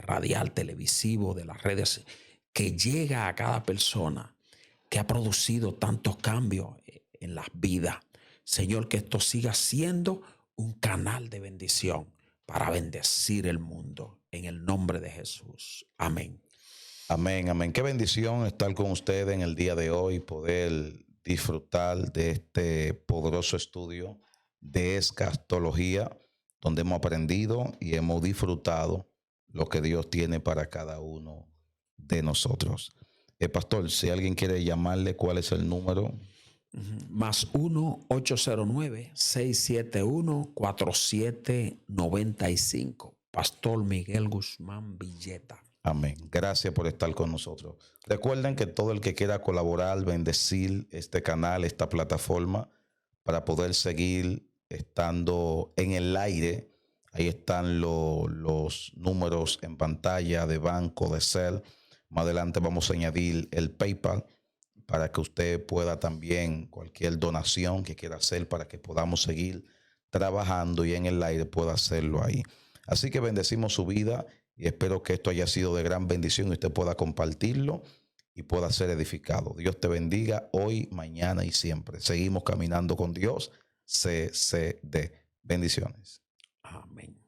radial, televisivo, de las redes, que llega a cada persona, que ha producido tantos cambios en las vidas. Señor, que esto siga siendo un canal de bendición para bendecir el mundo. En el nombre de Jesús. Amén. Amén, amén. Qué bendición estar con ustedes en el día de hoy, poder disfrutar de este poderoso estudio de escatología, donde hemos aprendido y hemos disfrutado lo que Dios tiene para cada uno de nosotros. Pastor, si alguien quiere llamarle, ¿cuál es el número? Más 1-809-671-4795. Pastor Miguel Guzmán Villeta. Amén. Gracias por estar con nosotros. Recuerden que todo el que quiera colaborar, bendecir este canal, esta plataforma, para poder seguir estando en el aire, ahí están los números en pantalla de banco, de Zelle. Más adelante vamos a añadir el PayPal para que usted pueda también, cualquier donación que quiera hacer para que podamos seguir trabajando y en el aire, pueda hacerlo ahí. Así que bendecimos su vida y espero que esto haya sido de gran bendición y usted pueda compartirlo y pueda ser edificado. Dios te bendiga hoy, mañana y siempre. Seguimos caminando con Dios. CCD. Bendiciones. Amén.